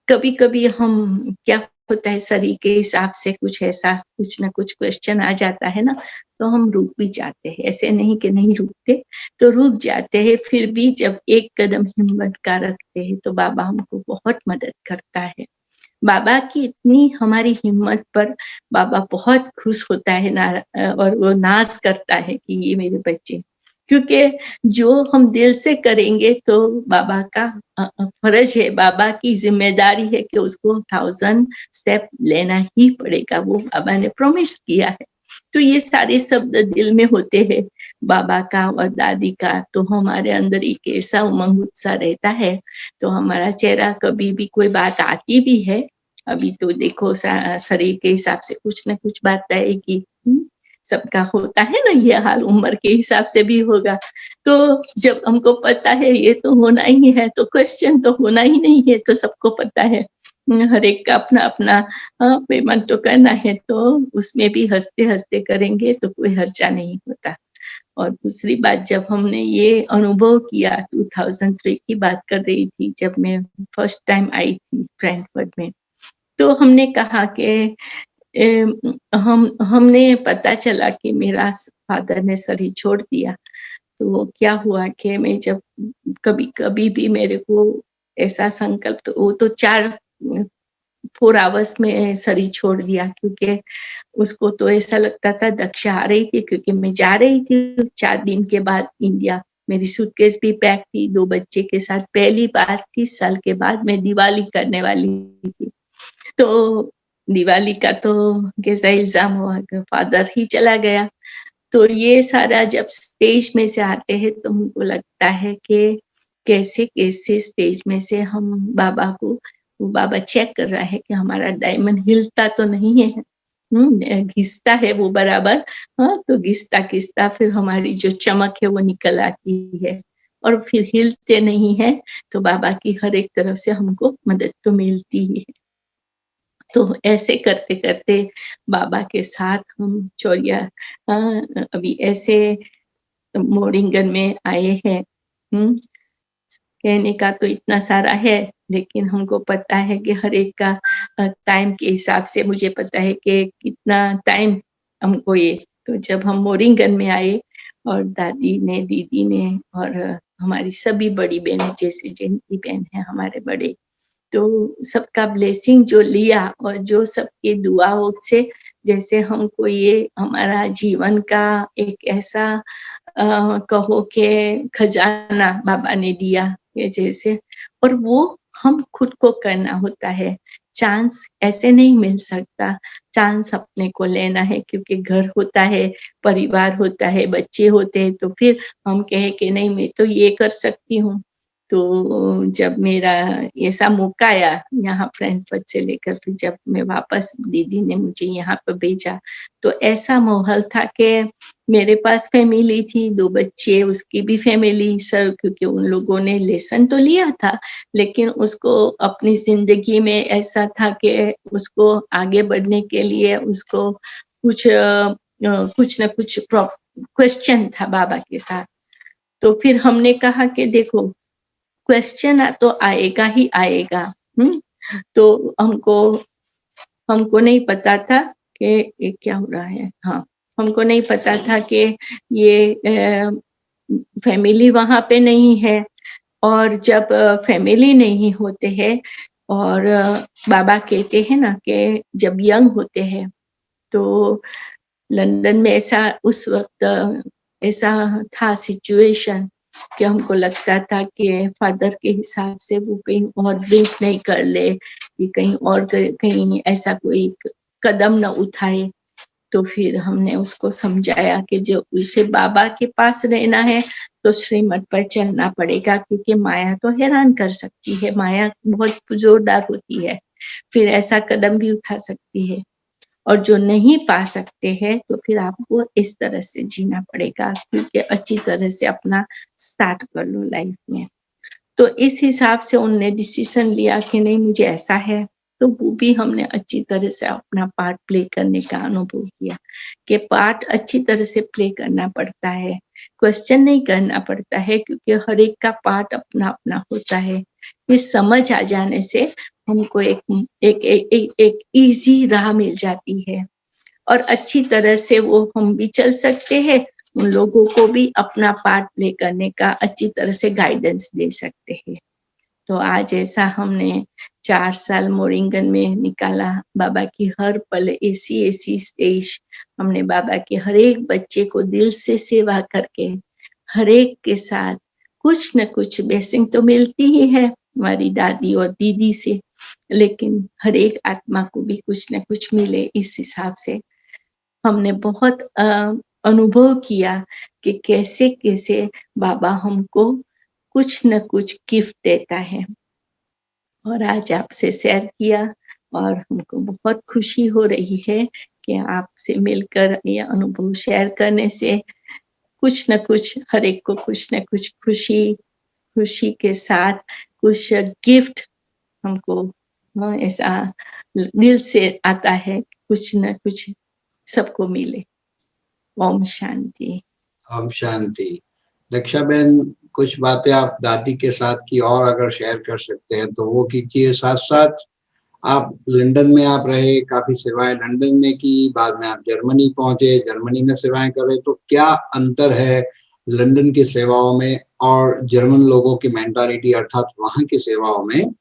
कभी-कभी हम क्या होता है, शरीर के हिसाब से कुछ ऐसा कुछ ना कुछ क्वेश्चन आ जाता है ना, तो हम रुक भी जाते हैं। ऐसे नहीं कि नहीं रुकते, तो रुक जाते हैं। फिर भी जब एक कदम हिम्मत का रखते हैं, तो बाबा हमको बहुत मदद करता है। बाबा की इतनी हमारी हिम्मत पर बाबा बहुत खुश होता है ना, और वो नाज करता है कि ये मेरे बच्चे, क्योंकि जो हम दिल से करेंगे तो बाबा का फर्ज है, बाबा की जिम्मेदारी है कि उसको 1000 स्टेप लेना ही पड़ेगा, वो बाबा ने प्रॉमिस किया है। तो ये सारे शब्द दिल में होते हैं बाबा का और दादी का, तो हमारे अंदर एक ऐसा उमंग उत्साह रहता है, तो हमारा चेहरा कभी भी कोई बात आती भी है, अभी तो देखो शरीर के हिसाब से कुछ न कुछ बात आएगी, सबका होता है ना ये हाल, उम्र के हिसाब से भी होगा। तो जब हमको पता है ये तो होना ही है, तो क्वेश्चन तो होना ही नहीं है, तो सबको पता है हर एक का अपना अपना पेमेंट तो करना है, तो उसमें भी हंसते हंसते करेंगे तो कोई हर्जा नहीं होता। और दूसरी बात, जब हमने ये अनुभव किया, 2003 की बात कर रही थी, जब मैं फर्स्ट टाइम आई थी फ्रैंकफर्ट में, तो हमने कहा कि हमने पता चला कि मेरा फादर ने शरीर छोड़ दिया। तो क्या हुआ कि मैं जब कभी भी मेरे को ऐसा संकल्प, तो वो तो 4 आवर्स में शरीर छोड़ दिया, क्योंकि उसको तो ऐसा लगता था दक्षा आ रही थी, क्योंकि मैं जा रही थी 4 दिन के बाद इंडिया। मेरी सूटकेस भी पैक थी, 2 बच्चे के साथ, पहली बार 30 साल के बाद मैं दिवाली करने वाली थी। तो दिवाली का तो कैसा इल्जाम हुआ कि फादर ही चला गया। तो ये सारा जब स्टेज में से आते हैं तो हमको लगता है कि कैसे-कैसे स्टेज में से हम बाबा को, वो बाबा चेक कर रहा है कि हमारा डायमंड हिलता तो नहीं है। घिसता है वो बराबर, हाँ, तो घिसता-घिसता फिर हमारी जो चमक है वो निकल आती है और फिर हिलते नहीं हैं, तो बाबा की हर एक तरफ से हमको मदद तो मिलती ही है। तो ऐसे करते-करते बाबा के साथ हम चौरिया अभी ऐसे मोरिंगन में आए हैं। हुँ, कहने का तो इतना सारा है, लेकिन हमको पता है कि हर एक का टाइम के हिसाब से मुझे पता है कि कितना टाइम हमको ये, तो जब हम मोरिंगन में आए और दादी ने, दीदी ने और हमारी सभी बड़ी बहनें, जैसे जिनकी बहन है हमारे बड़े, तो सबका ब्लेसिंग जो लिया और जो सबके दुआओं से जैसे हमको ये हमारा जीवन का एक ऐसा कहो कि खजाना बाबा ने दिया कि जैसे, और वो हम खुद को करना होता है। चांस ऐसे नहीं मिल सकता, चांस अपने को लेना है क्योंकि घर होता है, परिवार होता है, बच्चे होते हैं, तो फिर हम कहें कि नहीं मैं तो ये कर सकती हूँ। तो जब मेरा ऐसा मौका आया यहाँ फ्रैंकफर्ट से लेकर फिर जब मैं वापस, दीदी ने मुझे यहाँ पे भेजा, तो ऐसा माहौल था कि मेरे पास फैमिली थी, 2 बच्चे, उसकी भी फैमिली सब, क्योंकि उन लोगों ने लेसन तो लिया था, लेकिन उसको अपनी ज़िंदगी में ऐसा था कि उसको आगे बढ़ने के लिए उसको कुछ न कुछ क्वेश्चन था बाबा के साथ। तो फिर हमने कहा कि देखो क्वेश्चन तो आएगा ही आएगा। तो हमको नहीं पता था कि ये क्या हो रहा है। हाँ, हमको नहीं पता था कि ये फैमिली वहाँ पे नहीं है, और जब फैमिली नहीं होते हैं और बाबा कहते हैं ना कि जब यंग होते हैं तो लंदन में ऐसा उस वक़्त ऐसा था सिचुएशन कि हमको लगता था कि फादर के हिसाब से वो कहीं और ड्रिंक नहीं कर ले, कि कहीं और कहीं ऐसा कोई कदम ना उठाए। तो फिर हमने उसको समझाया कि जो उसे बाबा के पास रहना है तो श्रीमत पर चलना पड़ेगा, क्योंकि माया तो हैरान कर सकती है, माया बहुत जोरदार होती है, फिर ऐसा कदम भी उठा सकती है। और जो नहीं पा सकते हैं तो फिर आपको इस तरह से जीना पड़ेगा, क्योंकि अच्छी तरह से अपना स्टार्ट कर लो लाइफ में। तो इस हिसाब से उन्होंने डिसीजन लिया कि नहीं मुझे ऐसा है, तो वो भी हमने अच्छी तरह से अपना पार्ट प्ले करने का अनुभव किया कि पार्ट अच्छी तरह से प्ले करना पड़ता है, क्वेश्चन नहीं करना पड़ता है, क्योंकि हर एक का पार्ट अपना अपना होता है। ये समझ आ जाने से हमको एक इजी राह मिल जाती है और अच्छी तरह से वो हम भी चल सकते हैं, उन लोगों को भी अपना पार्ट प्ले करने का अच्छी तरह से गाइडेंस दे सकते हैं। तो आज ऐसा हमने 4 साल मोरिंगन में निकाला, बाबा की हर पल ऐसी स्टेज, हमने बाबा के हर एक बच्चे को दिल से सेवा करके, हर एक के साथ कुछ न कुछ ब्लेसिंग तो मिलती ही है हमारी दादी और दीदी से, लेकिन हर एक आत्मा को भी कुछ न कुछ मिले, इस हिसाब से हमने बहुत अनुभव किया कि कैसे-कैसे बाबा हमको कुछ न कुछ गिफ्ट देता है। और आज आपसे शेयर किया और हमको बहुत खुशी हो रही है कि आपसे मिलकर ये अनुभव शेयर करने से कुछ न कुछ हर एक को कुछ न कुछ खुशी के साथ कुछ गिफ्ट हमको ऐसा दिल से आता है, कुछ न कुछ सबको मिले। ओम शांति। ओम शांति। दक्षा बहन, कुछ बातें आप दादी के साथ की और अगर शेयर कर सकते हैं तो वो कीजिए। साथ साथ आप लंदन में आप रहे, काफी सेवाएं लंदन में की, बाद में आप जर्मनी पहुंचे, जर्मनी में सेवाएं कर रहे, तो क्या अंतर है लंदन की सेवाओं में और जर्मन लोगों की मेंटालिटी अर्थात वहां की सेवाओं में?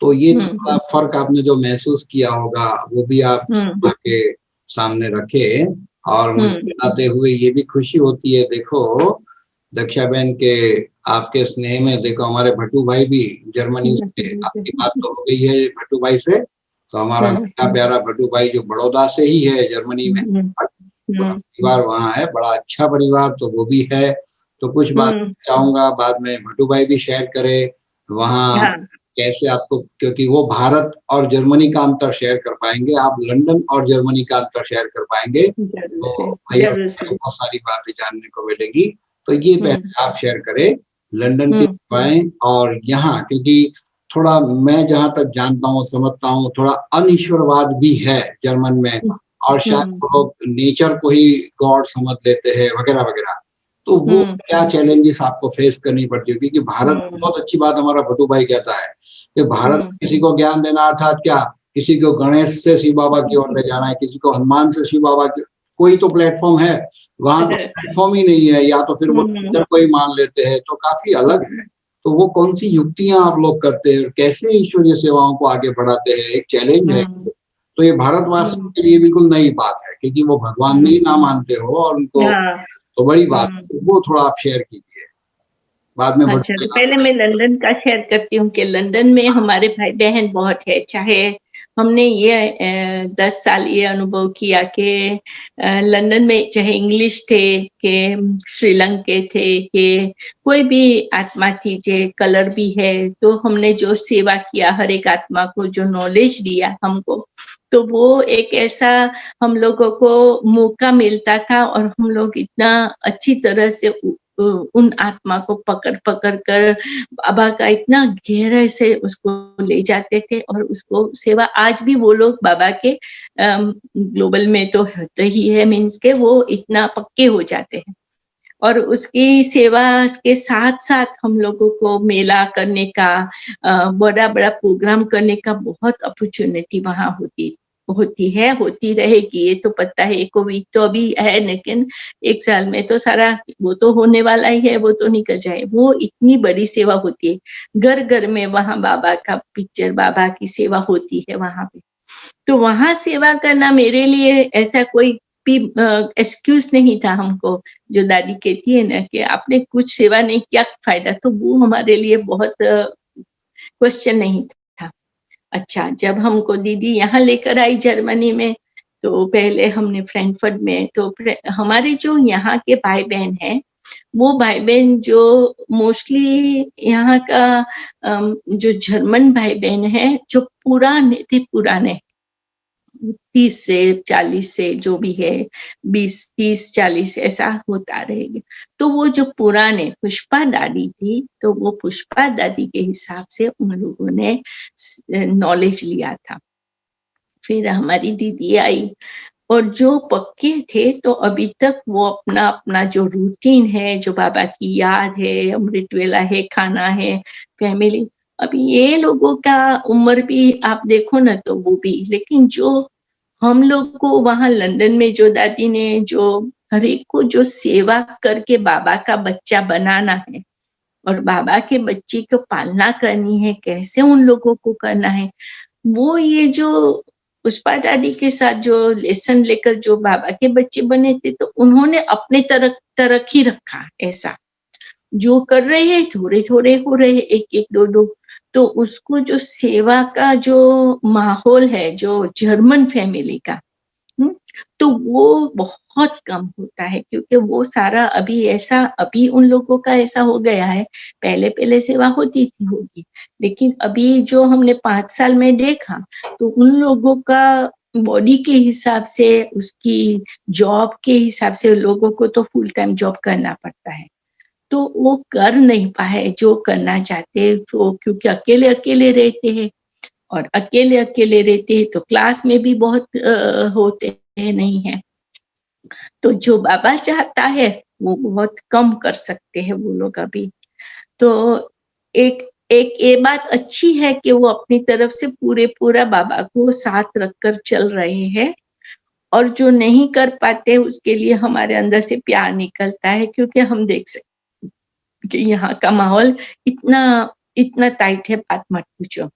तो ये थोड़ा फर्क आपने जो महसूस किया होगा वो भी आप के सामने रखे। और मुझे बताते हुए ये भी खुशी होती है, देखो दक्षा बहन के आपके स्नेह में देखो हमारे भट्टू भाई भी जर्मनी से, आपकी बात तो हो गई है भट्टू भाई से, तो हमारा मीठा प्यारा भट्टू भाई जो बड़ौदा से ही है जर्मनी में, परिवार वहाँ है, बड़ा अच्छा परिवार, तो वो भी है। तो कुछ बात चाहूंगा बाद में भट्टू भाई भी शेयर करे वहाँ कैसे आपको, क्योंकि वो भारत और जर्मनी का अंतर शेयर कर पाएंगे, आप लंदन और जर्मनी का अंतर शेयर कर पाएंगे, तो भैया बहुत सारी बातें जानने को मिलेगी। तो ये पहले आप शेयर करें लंदन की सेवाएं और यहाँ, क्योंकि थोड़ा मैं जहाँ तक जानता हूँ समझता हूँ थोड़ा अनिश्वरवाद भी है जर्मन में, और शायद लोग नेचर को ही गॉड समझ लेते हैं वगैरह वगैरह। तो वो क्या चैलेंजेस आपको फेस करनी पड़ती है, क्योंकि भारत, बहुत अच्छी बात हमारा भट्टू भाई कहता है कि भारत किसी को ज्ञान देना अर्थात क्या, किसी को गणेश से शिव बाबा की ओर ले जाना है, किसी को हनुमान से शिव बाबा की, कोई तो प्लेटफॉर्म है, वहां तो प्लेटफॉर्म ही नहीं है, या तो फिर वो टीचर को ही मान लेते हैं, तो काफी अलग है। तो वो कौन सी युक्तियां आप लोग करते हैं, कैसे ईश्वरीय सेवाओं को आगे बढ़ाते हैं, एक चैलेंज है। तो ये भारतवासियों के लिए बिल्कुल नई बात है, क्योंकि वो भगवान नहीं ना मानते हो और उनको तो बड़ी बात है, तो वो थोड़ा आप शेयर कीजिए बाद में। अच्छा, तो पहले मैं लंदन का शेयर करती हूँ कि लंदन में हमारे भाई बहन बहुत है। चाहे हमने ये 10 साल ये अनुभव किया कि लंदन में चाहे इंग्लिश थे के श्रीलंके थे के कोई भी आत्मा थी, जे कलर भी है, तो हमने जो सेवा किया हर एक आत्मा को जो नॉलेज दिया हमको, तो वो एक ऐसा हम लोगों को मौका मिलता था और हम लोग इतना अच्छी तरह से उन आत्मा को पकड़ कर बाबा का इतना गहराई से उसको ले जाते थे, और उसको सेवा आज भी वो लोग बाबा के ग्लोबल में तो होते ही है, मीन्स के वो इतना पक्के हो जाते हैं। और उसकी सेवा के साथ साथ हम लोगों को मेला करने का, बड़ा बड़ा प्रोग्राम करने का बहुत अपॉर्चुनिटी वहाँ होती रहेगी, ये तो पता है। कोविड तो अभी है, लेकिन 1 साल में तो सारा वो तो होने वाला ही है, वो तो निकल जाए। वो इतनी बड़ी सेवा होती है, घर घर में वहाँ बाबा का पिक्चर, बाबा की सेवा होती है वहाँ पे। तो वहाँ सेवा करना मेरे लिए ऐसा कोई भी एक्सक्यूज नहीं था हमको, जो दादी कहती है ना कि आपने कुछ सेवा नहीं किया फायदा, तो वो हमारे लिए बहुत क्वेश्चन नहीं था। अच्छा, जब हमको दीदी यहाँ लेकर आई जर्मनी में, तो पहले हमने फ्रैंकफर्ट में, तो हमारे जो यहाँ के भाई बहन हैं, वो भाई बहन जो मोस्टली यहाँ का जो जर्मन भाई बहन है, जो पुराने 30 से 40 से जो भी है, 20, 30, 40 ऐसा होता रहेगा। तो वो जो पुराने पुष्पा दादी थी, तो वो पुष्पा दादी के हिसाब से उन लोगों ने नॉलेज लिया था। फिर हमारी दीदी आई, और जो पक्के थे तो अभी तक वो अपना अपना जो रूटीन है, जो बाबा की याद है, अमृत वेला है, खाना है, फैमिली, अभी ये लोगों का उम्र भी आप देखो ना तो वो भी, लेकिन जो हम लोग को वहां लंदन में जो दादी ने जो हर एक को जो सेवा करके बाबा का बच्चा बनाना है, और बाबा के बच्चे को पालना करनी है, कैसे उन लोगों को करना है, वो ये जो पुष्पा दादी के साथ जो लेसन लेकर जो बाबा के बच्चे बने थे, तो उन्होंने अपने तरक ही रखा। ऐसा जो कर रहे हैं, थोड़े थोड़े हो रहे हैं, एक एक दो दो, तो उसको जो सेवा का जो माहौल है जो जर्मन फैमिली का, तो वो बहुत कम होता है, क्योंकि वो सारा अभी उन लोगों का ऐसा हो गया है। पहले सेवा होती थी होगी, लेकिन अभी जो हमने 5 साल में देखा, तो उन लोगों का बॉडी के हिसाब से, उसकी जॉब के हिसाब से, लोगों को तो फुल टाइम जॉब करना पड़ता है, तो वो कर नहीं पाए जो करना चाहते, तो क्योंकि अकेले रहते हैं, और अकेले रहते हैं तो क्लास में भी बहुत होते नहीं है, तो जो बाबा चाहता है वो बहुत कम कर सकते हैं वो लोग अभी। तो एक ये बात अच्छी है कि वो अपनी तरफ से पूरा बाबा को साथ रखकर चल रहे हैं, और जो नहीं कर पाते उसके लिए हमारे अंदर से प्यार निकलता है, क्योंकि हम देख सकते कि यहाँ का माहौल इतना टाइट है, बात मत पूछो।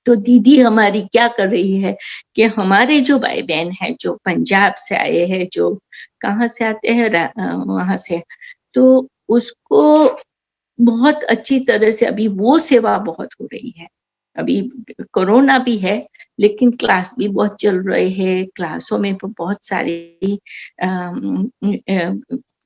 तो दीदी हमारी क्या कर रही है कि हमारे जो भाई बहन है, जो पंजाब से आए हैं, जो कहाँ से आते हैं, वहां से, तो उसको बहुत अच्छी तरह से अभी वो सेवा बहुत हो रही है। अभी कोरोना भी है, लेकिन क्लास भी बहुत चल रहे हैं, क्लासों में बहुत सारी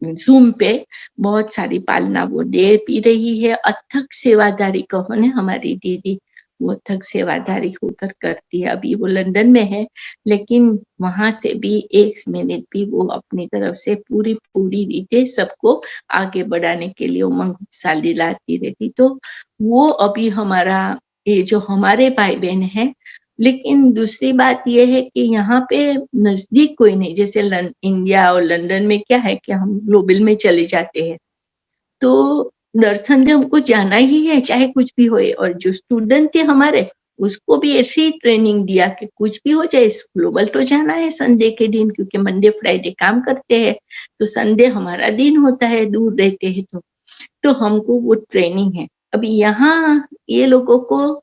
जूम पे बहुत सारी पालना वो दे भी रही है। अथक सेवादारी कहो ने हमारी दीदी, वो अथक सेवादारी होकर करती है। अभी वो लंदन में है, लेकिन वहां से भी 1 मिनट भी वो अपनी तरफ से पूरी रीते सबको आगे बढ़ाने के लिए उमंग उत्साह दिलाती रहती। तो वो अभी हमारा ये जो हमारे भाई बहन है, लेकिन दूसरी बात ये है कि यहाँ पे नजदीक कोई नहीं। जैसे इंडिया और लंदन में क्या है कि हम ग्लोबल में चले जाते हैं, तो दर्शन में हमको जाना ही है चाहे कुछ भी होए। और जो स्टूडेंट थे हमारे, उसको भी ऐसी ट्रेनिंग दिया कि कुछ भी हो जाए ग्लोबल तो जाना है संडे के दिन, क्योंकि मंडे फ्राइडे काम करते हैं, तो संडे हमारा दिन होता है, दूर रहते हैं तो हमको वो ट्रेनिंग है। अभी यहाँ ये लोगों को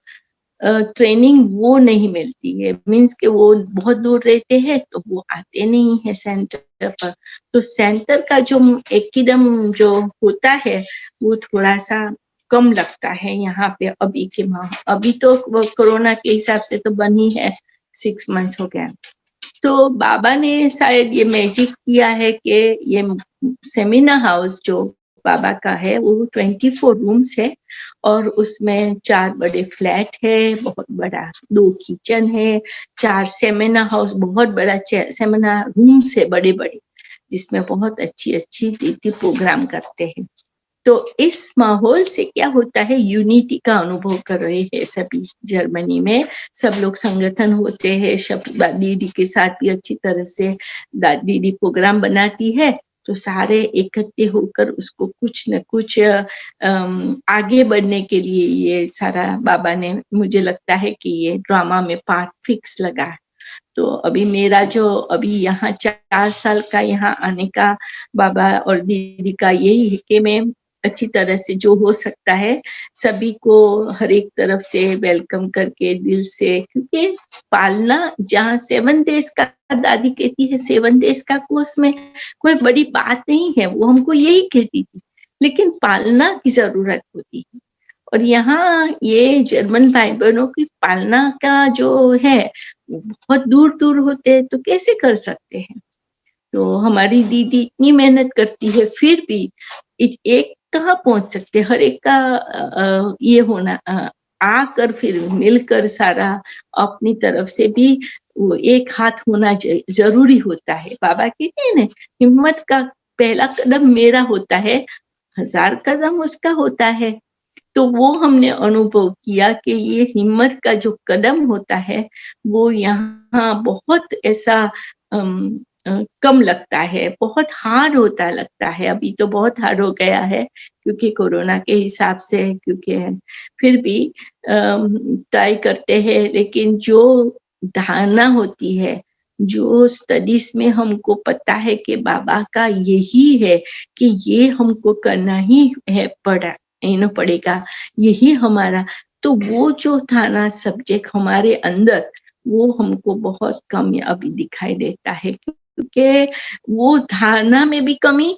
ट्रेनिंग वो नहीं मिलती है, मीन्स के वो बहुत दूर रहते हैं तो वो आते नहीं है सेंटर पर। तो सेंटर का जो एकदम जो होता है वो थोड़ा सा कम लगता है यहाँ पे अभी के अभी तो कोरोना के हिसाब से तो बंद ही है, 6 मंथ्स हो गया। तो बाबा ने शायद ये मैजिक किया है कि ये सेमिनार हाउस जो बाबा का है वो 24 रूम्स है, और उसमें 4 बड़े फ्लैट है, बहुत बड़ा 2 किचन है, 4 सेमिनार हाउस, बहुत बड़ा सेमिनार रूम्स है बड़े बड़े, जिसमें बहुत अच्छी दीदी प्रोग्राम करते हैं। तो इस माहौल से क्या होता है, यूनिटी का अनुभव कर रहे हैं सभी। जर्मनी में सब लोग संगठन होते हैं, दीदी के साथ भी अच्छी तरह से दीदी प्रोग्राम बनाती है, तो सारे इकट्ठे होकर उसको कुछ न कुछ आगे बढ़ने के लिए ये सारा बाबा ने, मुझे लगता है कि ये ड्रामा में पार्ट फिक्स लगा है। तो अभी मेरा जो अभी यहाँ 4 साल का यहाँ आने का बाबा और दीदी का यही है कि मैं अच्छी तरह से जो हो सकता है सभी को हर एक तरफ से वेलकम करके दिल से, क्योंकि पालना जहाँ 7 डेज का दादी कहती है 7 डेज का कोर्स में कोई बड़ी बात नहीं है, वो हमको यही कहती थी, लेकिन पालना की जरूरत होती है। और यहाँ ये जर्मन भाई बहनों की पालना का जो है बहुत दूर दूर होते हैं, तो कैसे कर सकते हैं। तो हमारी दीदी इतनी मेहनत करती है, फिर भी एक कहाँ पहुंच सकते, हर एक का ये होना आकर फिर मिलकर सारा अपनी तरफ से भी वो एक हाथ होना जरूरी होता है। बाबा कहते हैं ना, हिम्मत का पहला कदम मेरा होता है, 1000 कदम उसका होता है। तो वो हमने अनुभव किया कि ये हिम्मत का जो कदम होता है वो यहाँ बहुत ऐसा कम लगता है, बहुत हार्ड होता लगता है। अभी तो बहुत हार्ड हो गया है क्योंकि कोरोना के हिसाब से, क्योंकि फिर भी ट्राई करते हैं, लेकिन जो धारणा होती है, जो स्टडीज में हमको पता है कि बाबा का यही है कि ये हमको करना ही है, पड़ेगा, यही हमारा, तो वो जो था ना सब्जेक्ट हमारे अंदर, वो हमको बहुत कम अभी दिखाई देता है, क्योंकि वो धारणा में भी कमी,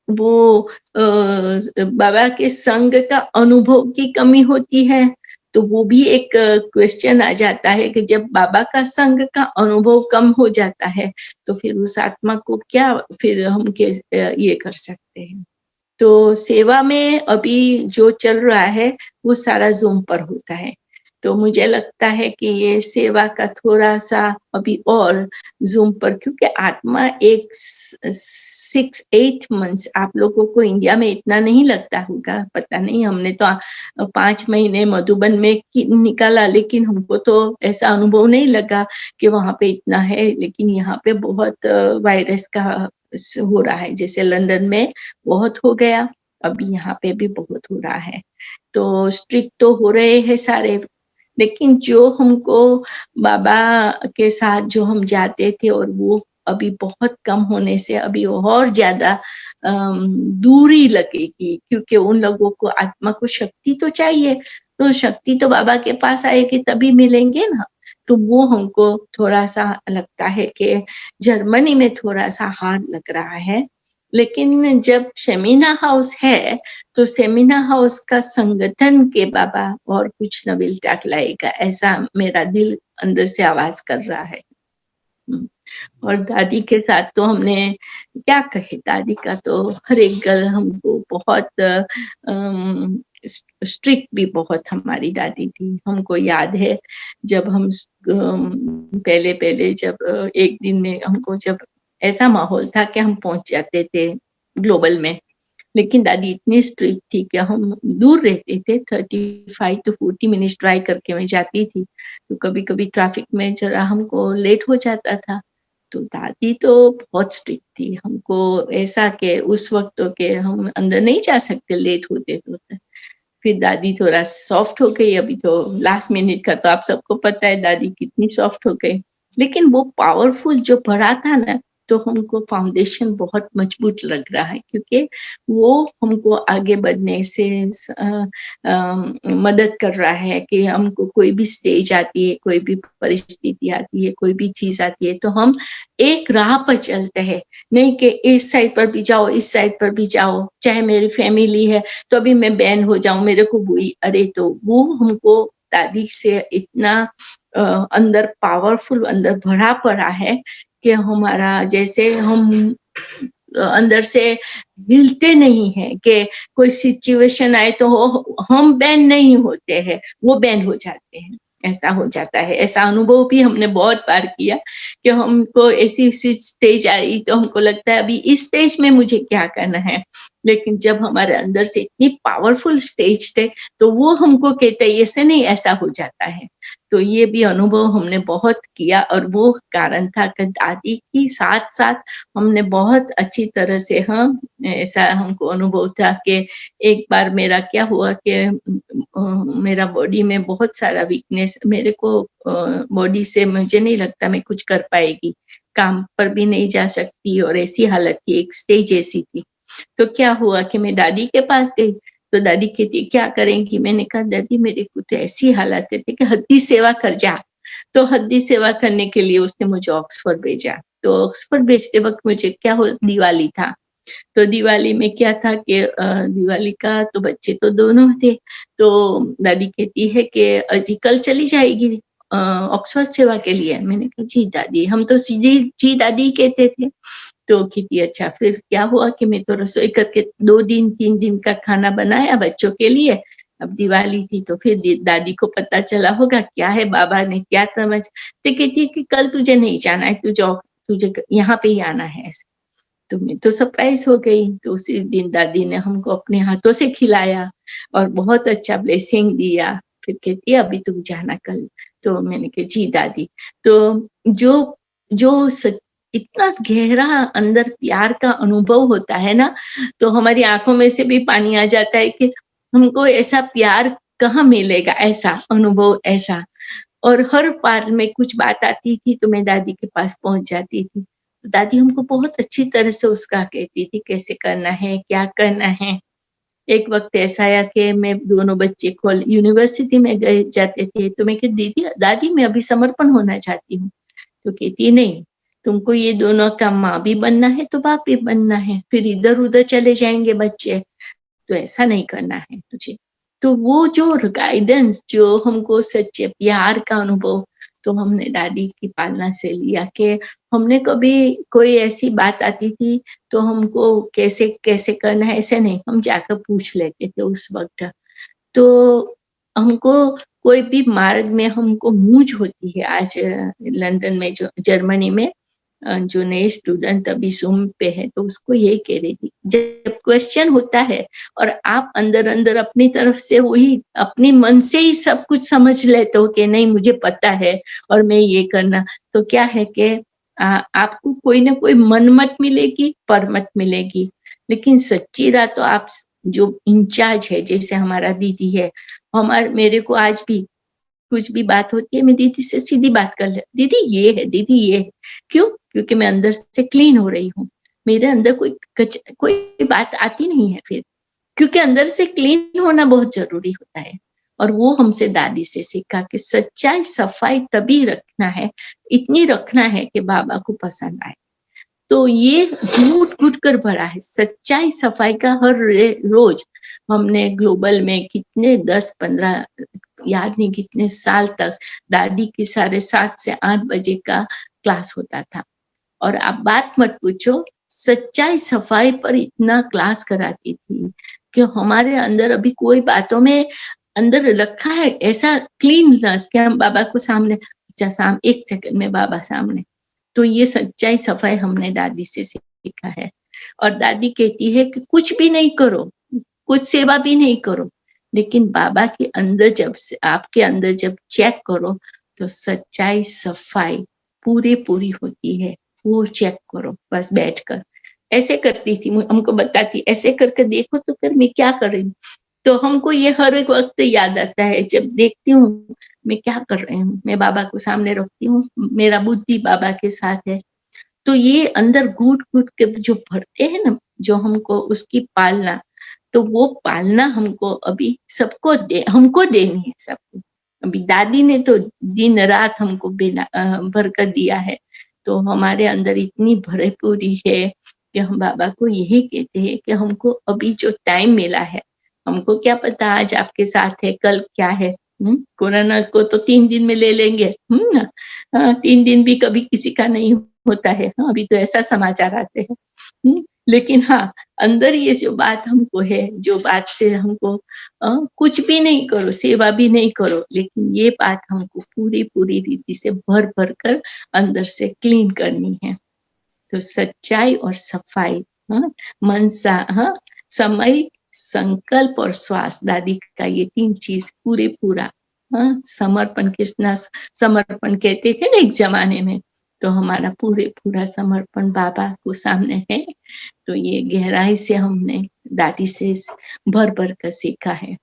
वो बाबा के संग का अनुभव की कमी होती है। तो वो भी एक क्वेश्चन आ जाता है कि जब बाबा का संग का अनुभव कम हो जाता है तो फिर उस आत्मा को क्या फिर हम ये कर सकते हैं। तो सेवा में अभी जो चल रहा है वो सारा जूम पर होता है, तो मुझे लगता है कि ये सेवा का थोड़ा सा अभी और जूम पर, क्योंकि आत्मा एक 6-8 मंथ्स, आप लोगों को इंडिया में इतना नहीं लगता होगा, पता नहीं, हमने तो 5 महीने मधुबन में निकाला, लेकिन हमको तो ऐसा अनुभव नहीं लगा कि वहां पे इतना है। लेकिन यहाँ पे बहुत वायरस का हो रहा है, जैसे लंदन में बहुत हो गया, अभी यहाँ पे भी बहुत हो रहा है। तो स्ट्रिक्ट तो हो रहे हैं सारे, लेकिन जो हमको बाबा के साथ जो हम जाते थे और वो अभी बहुत कम होने से अभी और ज्यादा दूरी लगेगी, क्योंकि उन लोगों को आत्मा को शक्ति तो चाहिए, तो शक्ति तो बाबा के पास आएगी तभी मिलेंगे ना। तो वो हमको थोड़ा सा लगता है कि जर्मनी में थोड़ा सा हार्ड लग रहा है, लेकिन जब सेमिना हाउस है तो सेमिना हाउस का संगठन के बाबा और कुछ नविल टाक लाएगा, ऐसा मेरा दिल अंदर से आवाज कर रहा है। और दादी के साथ तो हमने क्या कहे, दादी का तो हर एक गल हमको बहुत स्ट्रिक्ट भी बहुत हमारी दादी थी। हमको याद है जब हम पहले पहले जब एक दिन में हमको जब ऐसा माहौल था कि हम पहुंच जाते थे ग्लोबल में, लेकिन दादी इतनी स्ट्रिक्ट थी कि हम दूर रहते थे, 35 to 40 मिनट्स ड्राइव करके मैं जाती थी, तो कभी कभी ट्रैफिक में जरा हमको लेट हो जाता था। तो दादी तो बहुत स्ट्रिक्ट थी, हमको ऐसा कि उस वक्त तो के हम अंदर नहीं जा सकते लेट होते तो। फिर दादी थोड़ा सॉफ्ट हो गई, अभी तो लास्ट मिनट का तो आप सबको पता है दादी कितनी सॉफ्ट हो गई, लेकिन वो पावरफुल जो भरा था ना, तो हमको फाउंडेशन बहुत मजबूत लग रहा है, क्योंकि वो हमको आगे बढ़ने से मदद कर रहा है कि हमको कोई भी स्टेज आती है, कोई भी परिस्थिति आती है, कोई भी चीज आती है, तो हम एक राह पर चलते हैं, नहीं कि इस साइड पर भी जाओ, इस साइड पर भी जाओ, चाहे मेरी फैमिली है तो अभी मैं बैन हो जाऊं, मेरे को वही, अरे तो वो हमको दादी से इतना अंदर पावरफुल अंदर भरा पड़ा है कि हमारा जैसे हम अंदर से हिलते नहीं है कि कोई सिचुएशन आए तो हम बैन नहीं होते हैं, वो बैन हो जाते हैं, ऐसा हो जाता है। ऐसा अनुभव भी हमने बहुत बार किया कि हमको ऐसी स्टेज आई तो हमको लगता है अभी इस स्टेज में मुझे क्या करना है, लेकिन जब हमारे अंदर से इतनी पावरफुल स्टेज थे तो वो हमको कहते हैं ऐसे नहीं, ऐसा हो जाता है। तो ये भी अनुभव हमने बहुत किया, और वो कारण था कि दादी की साथ साथ हमने बहुत अच्छी तरह से, हम ऐसा हमको अनुभव था कि एक बार मेरा क्या हुआ कि मेरा बॉडी में बहुत सारा वीकनेस, मेरे को बॉडी से मुझे नहीं लगता मैं कुछ कर पाएगी, काम पर भी नहीं जा सकती, और ऐसी हालत थी, एक स्टेज ऐसी थी। तो क्या हुआ कि मैं दादी के पास गई, तो दादी कहती क्या करेंगी, मैंने कहा दादी मेरे को तो ऐसी हालत है कि हद्दी सेवा कर जा। तो हद्दी सेवा करने के लिए उसने मुझे ऑक्सफोर्ड भेजा। तो ऑक्सफोर्ड भेजते वक्त मुझे क्या हो, दिवाली था, तो दिवाली में क्या था कि दिवाली का तो बच्चे तो दोनों थे, तो दादी कहती है कि अजी कल चली जाएगी ऑक्सफोर्ड सेवा के लिए। मैंने कहा जी दादी, हम तो सीधी जी दादी कहते थे। तो कहती अच्छा। फिर क्या हुआ कि मैं तो रसोई करके 2-3 दिन का खाना बनाया बच्चों के लिए, अब दिवाली थी तो फिर दादी को पता चला होगा क्या है, बाबा ने क्या समझ, तो कहती है कि कल तुझे नहीं जाना है, तुझे यहाँ पे ही आना है। तो मैं तो सरप्राइज हो गई। तो उसी दिन दादी ने हमको अपने हाथों से खिलाया और बहुत अच्छा ब्लेसिंग दिया। फिर कहती है अभी तुम जाना कल। तो मैंने कहा जी दादी। तो जो इतना गहरा अंदर प्यार का अनुभव होता है ना, तो हमारी आंखों में से भी पानी आ जाता है कि हमको ऐसा प्यार कहाँ मिलेगा, ऐसा अनुभव ऐसा। और हर बार में कुछ बात आती थी तो मैं दादी के पास पहुंच जाती थी। दादी हमको बहुत अच्छी तरह से उसका कहती थी कैसे करना है, क्या करना है। एक वक्त ऐसा आया कि मैं दोनों बच्चे यूनिवर्सिटी में गए जाते थे, तो मैं कहती दीदी दादी मैं अभी समर्पण होना चाहती हूँ। तो कहती नहीं, तुमको ये दोनों का माँ भी बनना है तो बाप भी बनना है, फिर इधर उधर चले जाएंगे बच्चे, तो ऐसा नहीं करना है तुझे। तो वो जो गाइडेंस, जो हमको सच्चे प्यार का अनुभव, तो हमने दादी की पालना से लिया कि हमने कभी कोई ऐसी बात आती थी तो हमको कैसे कैसे करना है ऐसे नहीं, हम जाकर पूछ लेते थे उस वक्त। तो हमको कोई भी मार्ग में हमको मूझ होती है। आज लंदन में, जो जर्मनी में जो नए स्टूडेंट अभी जूम पे है, तो उसको ये कह रही थी जब क्वेश्चन होता है और आप अंदर अंदर अपनी तरफ से वही अपने मन से ही सब कुछ समझ लेते हो कि नहीं मुझे पता है और मैं ये करना, तो क्या है कि आपको कोई ना कोई मनमत मिलेगी, परमत मिलेगी, लेकिन सच्ची राह तो आप जो इंचार्ज है, जैसे हमारा दीदी है, मेरे को आज भी कुछ भी बात होती है मैं दीदी से सीधी बात कर ले, दीदी ये है, दीदी ये है। क्यों? क्योंकि मैं अंदर से क्लीन हो रही हूँ, मेरे अंदर कोई बात आती नहीं है फिर, क्योंकि अंदर से क्लीन होना बहुत जरूरी होता है। और वो हमसे दादी से सीखा कि सच्चाई सफाई तभी रखना है, इतनी रखना है कि बाबा को पसंद आए। तो ये घुट घुट कर भरा है। सच्चाई सफाई का हर रोज हमने ग्लोबल में कितने 10-15 याद नहीं कितने साल तक दादी की 7:30 से 8 बजे का क्लास होता था। और आप बात मत पूछो, सच्चाई सफाई पर इतना क्लास कराती थी कि हमारे अंदर अभी कोई बातों में अंदर रखा है ऐसा क्लीननेस कि हम बाबा को सामने, अच्छा 1 सेकंड में बाबा सामने। तो ये सच्चाई सफाई हमने दादी से सीखा है। और दादी कहती है कि कुछ भी नहीं करो, कुछ सेवा भी नहीं करो, लेकिन बाबा के अंदर जब से आपके अंदर जब चेक करो तो सच्चाई सफाई पूरी होती है। वो चेक करो बस बैठकर। ऐसे करती थी, हमको बताती ऐसे करके देखो तो कर मैं क्या कर रही हूँ। तो हमको ये हर एक वक्त याद आता है जब देखती हूँ मैं क्या कर रही हूँ, मैं बाबा को सामने रखती हूँ, मेरा बुद्धि बाबा के साथ है। तो ये अंदर घुट घुट के जो भरते हैं ना, जो हमको उसकी पालना, तो वो पालना हमको अभी सबको हमको देनी है सबको। अभी दादी ने तो दिन रात हमको भर कर दिया है, तो हमारे अंदर इतनी भरपूरी है कि हम बाबा को यही कहते हैं कि हमको अभी जो टाइम मिला है, हमको क्या पता आज आपके साथ है कल क्या है। कोरोना को तो 3 दिन में ले लेंगे, 3 दिन भी कभी किसी का नहीं होता है। अभी तो ऐसा समाचार आते हैं। लेकिन हाँ, अंदर ये जो बात हमको है, जो बात से हमको कुछ भी नहीं करो, सेवा भी नहीं करो, लेकिन ये बात हमको पूरी रीति से भर कर अंदर से क्लीन करनी है। तो सच्चाई और सफाई, मनसा, समय, संकल्प और श्वास, दादी का ये 3 चीज पूरा समर्पण, कृष्णा समर्पण कहते थे ना एक जमाने में, तो हमारा पूरा समर्पण बाबा को सामने है। तो ये गहराई से हमने दादी से भर कर सीखा है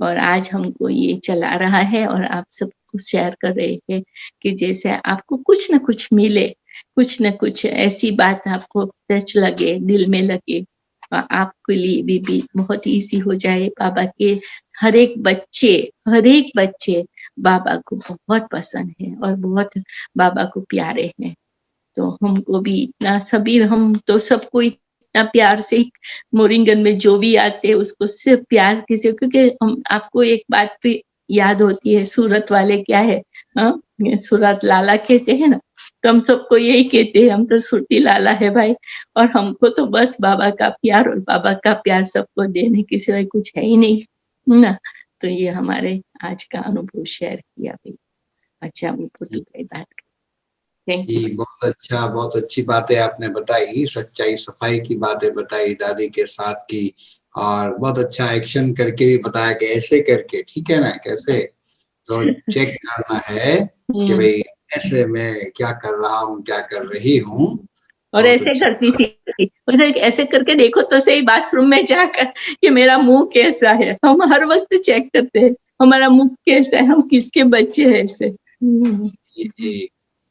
और आज हमको ये चला रहा है और आप सबको शेयर कर रहे हैं कि जैसे आपको कुछ न कुछ मिले, कुछ न कुछ ऐसी बात आपको टच लगे, दिल में लगे, आपके लिए भी बहुत ईजी हो जाए। बाबा के हर एक बच्चे बाबा को बहुत पसंद है और बहुत बाबा को प्यारे हैं। तो हमको भी इतना सभी, हम तो सबको इतना प्यार से मोरिंगन में जो भी आते हैं उसको सिर्फ प्यार किसी, क्योंकि हम आपको एक बात भी याद होती है, सूरत वाले क्या है, सूरत लाला कहते हैं ना, तो हम सबको यही कहते हैं, हम तो सुरती लाला है भाई। और हमको तो बस बाबा का प्यार, और बाबा का प्यार सबको देने के सिवाय कुछ है ही नहीं ना। तो ये हमारे आज का अनुभव शेयर किया भाई। अच्छा, वो बात जी, बहुत अच्छी बातें आपने बताई, सच्चाई सफाई की बातें बताई दादी के साथ की, और बहुत अच्छा एक्शन करके भी बताया कि ऐसे करके, ठीक है ना, कैसे तो चेक करना है कि भाई ऐसे मैं क्या कर रहा हूँ, क्या कर रही हूँ। और ऐसे करती थी, ऐसे करके देखो तो सही बाथरूम में जाकर कि मेरा मुंह कैसा है। हम हर वक्त चेक करते हैं हमारा मुंह कैसा है, हम किसके बच्चे हैं ऐसे। जी,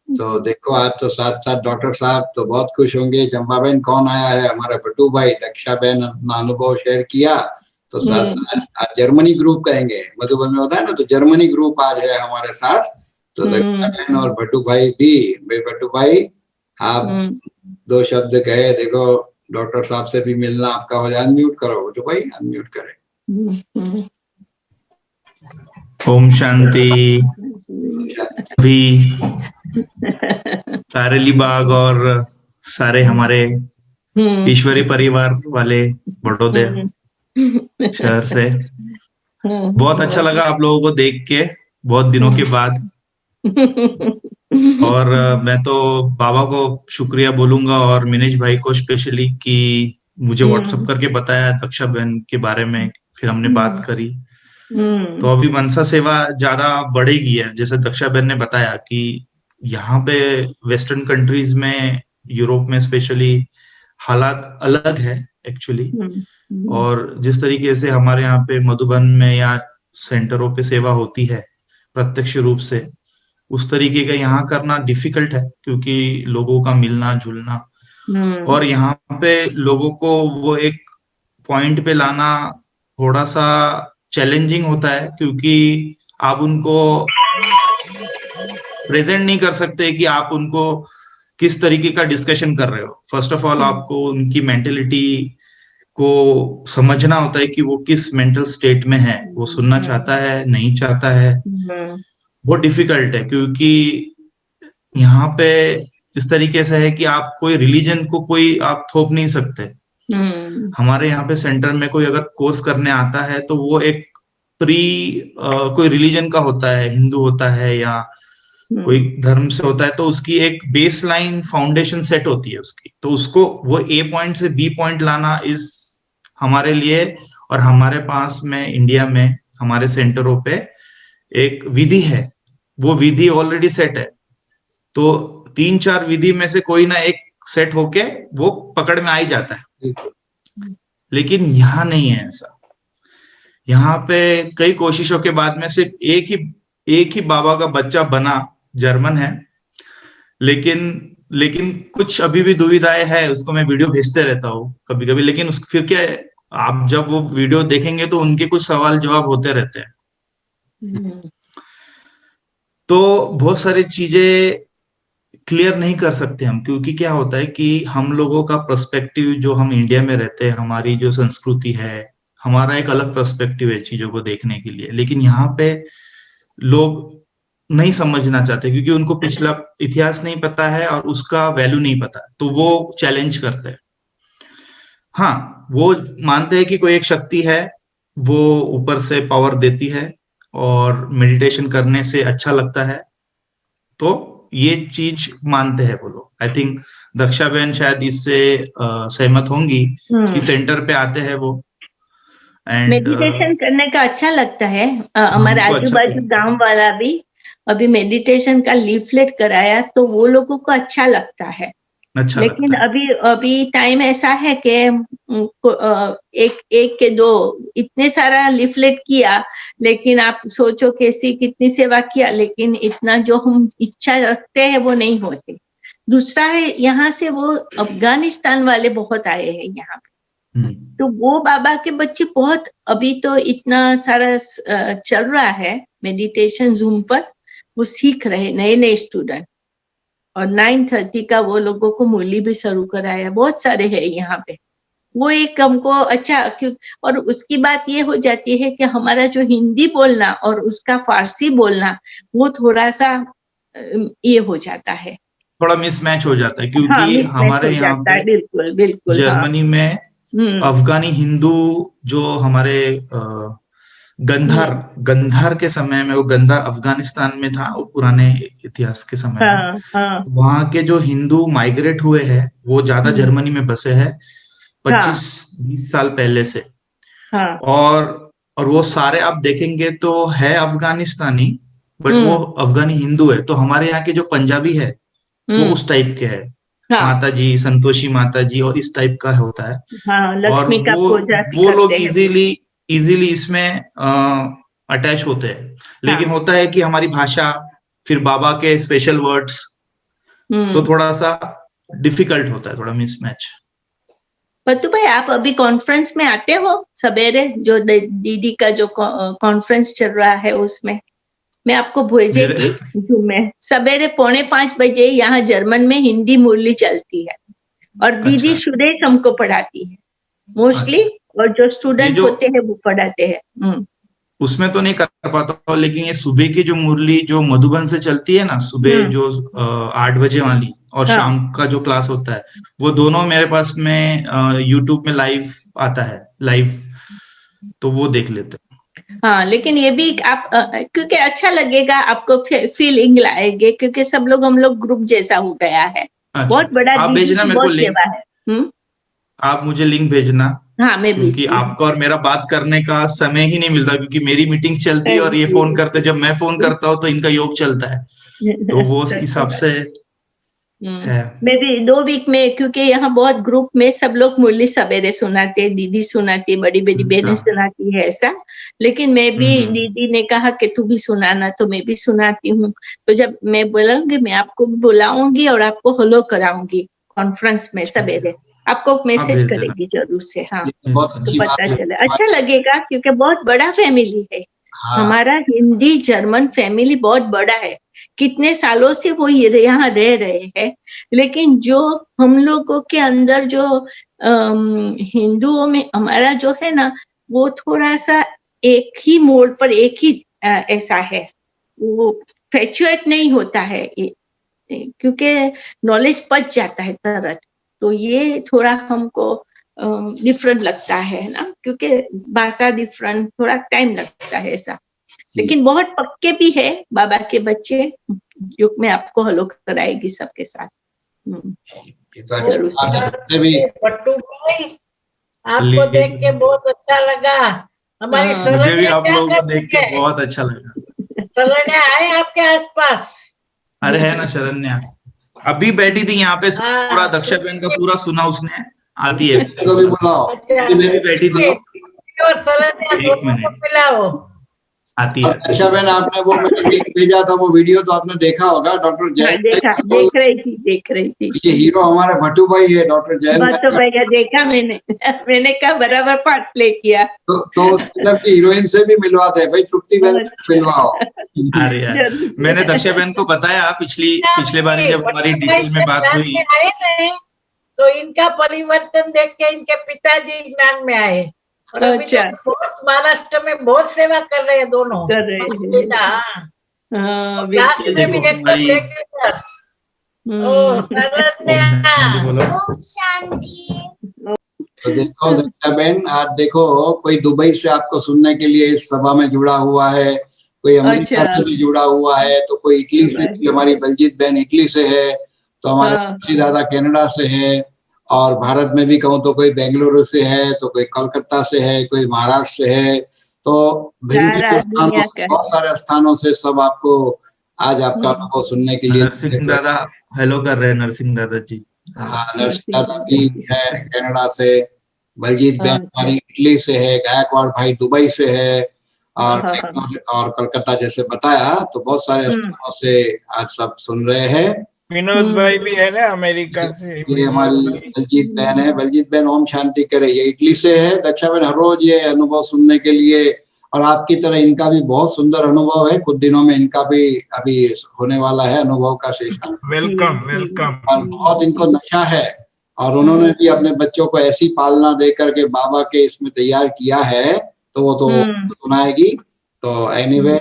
तो देखो आज तो साथ डॉक्टर साहब तो बहुत खुश होंगे। चंपा बहन कौन आया है, हमारा भट्टू भाई, दक्षा बहन अपना अनुभव शेयर किया, तो साथ आज जर्मनी ग्रुप कहेंगे, मधुबन में होता है ना, तो जर्मनी ग्रुप आज है हमारे साथ। तो दक्षा बहन और भट्टू भाई भी, भट्टू भाई आप 2 शब्द कहे, देखो डॉक्टर साहब से भी मिलना आपका हो जाए। अनम्यूट करो भट्टू भाई, अनम्यूट करें। ओम शांति। भी सारे बाग और सारे हमारे ईश्वरी परिवार वाले बड़ौदा शहर से बहुत अच्छा लगा आप लोगों को देख के, बहुत दिनों के बाद। और मैं तो बाबा को शुक्रिया बोलूंगा और मिनेश भाई को स्पेशली कि मुझे व्हाट्सएप करके बताया दक्षा बहन के बारे में, फिर हमने बात करी। तो अभी मनसा सेवा ज्यादा बढ़ेगी है, जैसे दक्षा बहन ने बताया कि यहाँ पे वेस्टर्न कंट्रीज में, यूरोप में स्पेशली हालात अलग है एक्चुअली। और जिस तरीके से हमारे यहाँ पे मधुबन में या सेंटरों पे सेवा होती है प्रत्यक्ष रूप से, उस तरीके का यहाँ करना डिफिकल्ट है, क्योंकि लोगों का मिलना जुलना, और यहाँ पे लोगों को वो एक पॉइंट पे लाना थोड़ा सा चैलेंजिंग होता है, क्योंकि आप उनको प्रेजेंट नहीं कर सकते कि आप उनको किस तरीके का डिस्कशन कर रहे हो। फर्स्ट ऑफ ऑल आपको उनकी मेंटेलिटी को समझना होता है कि वो किस मेंटल स्टेट में है, वो सुनना चाहता है नहीं चाहता है। वो डिफिकल्ट है क्योंकि यहाँ पे इस तरीके से है कि आप कोई रिलीजन को कोई आप थोप नहीं सकते। हमारे यहाँ पे सेंटर में कोई अगर कोर्स करने आता है तो वो एक कोई रिलीजन का होता है, हिंदू होता है या कोई धर्म से होता है, तो उसकी एक बेस लाइन फाउंडेशन सेट होती है उसकी। तो उसको वो ए पॉइंट से बी पॉइंट लाना इस हमारे लिए, और हमारे पास में इंडिया में हमारे सेंटरों पे एक विधि है, वो विधि ऑलरेडी सेट है। तो 3-4 विधि में से कोई ना एक सेट होके वो पकड़ में आ ही जाता है। लेकिन यहाँ नहीं है ऐसा। यहाँ पे कई कोशिशों के बाद में सिर्फ एक ही बाबा का बच्चा बना, जर्मन है, लेकिन कुछ अभी भी दुविधाएं है। उसको मैं वीडियो भेजते रहता हूँ कभी कभी, लेकिन फिर क्या है, आप जब वो वीडियो देखेंगे तो उनके कुछ सवाल जवाब होते रहते हैं। तो बहुत सारी चीजें क्लियर नहीं कर सकते हम, क्योंकि क्या होता है कि हम लोगों का पर्सपेक्टिव, जो हम इंडिया में रहते हैं, हमारी जो संस्कृति है, हमारा एक अलग पर्सपेक्टिव है चीजों को देखने के लिए। लेकिन यहाँ पे लोग नहीं समझना चाहते क्योंकि उनको पिछला इतिहास नहीं पता है और उसका वैल्यू नहीं पता, तो वो चैलेंज करते हैं। हाँ, वो मानते हैं कि कोई एक शक्ति है, वो ऊपर से पावर देती है और मेडिटेशन करने से अच्छा लगता है, तो ये चीज मानते हैं वो लोग। आई थिंक दक्षा बहन शायद इससे सहमत होंगी कि सेंटर पे आते हैं वो, एंड मेडिटेशन करने का अच्छा लगता है। हमारे आजू बाजू गांव वाला भी अभी मेडिटेशन का लीफलेट कराया, तो वो लोगों को अच्छा लगता है। लेकिन अभी टाइम ऐसा है कि एक के दो इतने सारा लीफलेट किया, लेकिन आप सोचो कैसी कितनी सेवा किया, लेकिन इतना जो हम इच्छा रखते हैं वो नहीं होते। दूसरा है, यहाँ से वो अफगानिस्तान वाले बहुत आए हैं यहाँ पे, तो वो बाबा के बच्चे बहुत, अभी तो इतना सारा चल रहा है मेडिटेशन जूम पर, वो सीख रहे नए स्टूडेंट। और 9:30 का वो लोगों को मुरली भी शुरू कराया, बहुत सारे हैं यहाँ पे। वो एक हमको अच्छा, और उसकी बात ये हो जाती है कि हमारा जो हिंदी बोलना और उसका फारसी बोलना वो थोड़ा सा ये हो जाता है, थोड़ा मिसमैच हो जाता है, क्योंकि हमारे यहाँ पे बिल्कुल जर्मनी में अफगानी हिंदू जो हमारे गंधार के समय में, वो गंधार अफगानिस्तान में था, वो पुराने इतिहास के समय में वहां के जो हिंदू माइग्रेट हुए हैं वो ज्यादा जर्मनी में बसे हैं 25-20 साल पहले से। और वो सारे आप देखेंगे तो है अफगानिस्तानी, बट वो अफगानी हिंदू है। तो हमारे यहाँ के जो पंजाबी है वो उस टाइप के है, माता जी, संतोषी माता जी और इस टाइप का होता है। और वो लोग इजीली इसमें अटैच होते हैं। लेकिन होता है कि हमारी भाषा, फिर बाबा के स्पेशल वर्ड्स, तो थोड़ा सा डिफिकल्ट होता है, थोड़ा मिसमैच। पत्तू भाई, आप अभी कॉन्फ्रेंस में आते हो सवेरे, जो दीदी का जो कॉन्फ्रेंस चल रहा है उसमें मैं आपको भेजेगी जूम में। सवेरे 4:45 बजे यहाँ जर्मन में हिंदी मुरली चलती है, और दीदी सुरेश हमको पढ़ाती है मोस्टली, और जो स्टूडेंट होते हैं वो पढ़ाते हैं। उसमें तो नहीं कर पाता, लेकिन ये सुबह की जो मुरली जो मधुबन से चलती है ना, सुबह जो 8 बजे वाली, और शाम का जो क्लास होता है, वो दोनों मेरे पास में यूट्यूब में लाइव आता है, लाइव, तो वो देख लेते हैं। हाँ, लेकिन ये भी आप क्योंकि अच्छा लगेगा, आपको फीलिंग लाएंगे, क्योंकि सब लोग हम लोग ग्रुप जैसा हो गया है। बहुत बड़ा, आप भेजना मेरे को लिंक, आप मुझे लिंक भेजना। हाँ, मैं क्योंकि आपका और मेरा बात करने का समय ही नहीं मिलता, क्योंकि मेरी मीटिंग्स चलती है और ये फोन करते, जब मैं फोन करता हूँ तो इनका योग चलता है, तो वो उस हिसाब से है। मैं भी 2 वीक में, क्योंकि यहाँ बहुत ग्रुप में सब लोग मुरली सवेरे सुनाते, दीदी सुनाती, बड़ी बड़ी बहनें सुनाती है ऐसा। लेकिन मैं भी, दीदी ने कहा कि तू भी सुनाना, तो मैं भी सुनाती हूँ। तो जब मैं बोलूंगी, मैं आपको बुलाऊंगी और आपको हेलो कराऊंगी कॉन्फ्रेंस में सवेरे, आपको मैसेज करेगी जरूर से। हाँ, तो पता चले, अच्छा लगेगा, क्योंकि बहुत बड़ा फैमिली है हमारा। हिंदी जर्मन फैमिली बहुत बड़ा है, कितने सालों से वो यहाँ रह रहे हैं, लेकिन जो हम लोगों के अंदर जो हिंदुओं में हमारा जो है ना, वो थोड़ा सा एक ही मोड़ पर एक ही ऐसा है, वो फ्लक्चुएट नहीं होता है, क्योंकि नॉलेज पच जाता है तरत। तो ये थोड़ा हमको डिफरेंट लगता है ना, क्योंकि भाषा डिफरेंट, थोड़ा टाइम लगता है ऐसा। लेकिन बहुत पक्के भी है बाबा के बच्चे, जो मैं आपको हलो कराएगी सबके साथ। पट्टू भाई, आपको देख के बहुत अच्छा लगा। हमारी मुझे भी आप लोगों को देख के बहुत अच्छा लगा। शरण्या आए आपके आसपास? अरे है ना शरण्या, अभी बैठी थी यहाँ पे, पूरा दक्षा बहन का पूरा सुना उसने, आती है तो भी बुलाओ। भी बैठी थी। और शरण्या दोनों को मिलाओ, आती है। अच्छा बहन, आपने वो मैंने लिंक भेजा था, वो वीडियो तो आपने देखा होगा। डॉक्टर जयंत देख रही थी। ये हीरो हमारे भट्टू भाई है, डॉक्टर जयंत भट्टू भैया देखा मैंने कहा बराबर पार्ट प्ले किया। तो फिल्म की हीरोइन से भी मिलवाते हैं भाई, तृप्ति बहन मिलवाओ। अरे यार, मैंने दक्षा बहन को बताया पिछले बार जब हमारी डिटेल में बात हुई, तो इनका परिवर्तन देख के इनके पिताजी ज्ञान में आए। और अभी तो बहुत महाराष्ट्र में बहुत सेवा कर रहे हैं दोनों। कर रहे तो देखो दक्षा बहन, आज देखो कोई दुबई से आपको सुनने के लिए इस सभा में जुड़ा हुआ है, कोई अमेरिका से भी जुड़ा हुआ है, तो कोई इटली से भी, हमारी बलजीत बहन इटली से है, तो हमारे दादा कनाडा से है, और भारत में भी कहूँ तो कोई बेंगलुरु से है, तो कोई कोलकाता से है, कोई महाराष्ट्र से है, तो बहुत सारे स्थानों से सब आपको आज आपका अनुभव सुनने के लिए। नरसिंह दादा हेलो कर रहे हैं, नरसिंह दादा जी। हाँ, नरसिंह दादा भी है कनाडा से, बलजीत बहन हमारी इटली से है, गायकवाड़ भाई दुबई से है, और कोलकाता जैसे बताया, तो बहुत सारे स्थानों से आज सब सुन रहे हैं। विनोद भाई भी है ना अमेरिका से। ये हमारी बलजीत बहन है, बलजीत बहन ओम शांति करे, ये इटली से है। दक्षा बहन हर रोज ये अनुभव सुनने के लिए, और आपकी तरह इनका भी बहुत सुंदर अनुभव है, कुछ दिनों में इनका भी अभी होने वाला है अनुभव का सेशन। Welcome welcome. और बहुत इनको नशा है, और उन्होंने भी अपने बच्चों को ऐसी पालना दे करके बाबा के इसमें तैयार किया है, तो वो तो सुनाएगी। तो एनीवे,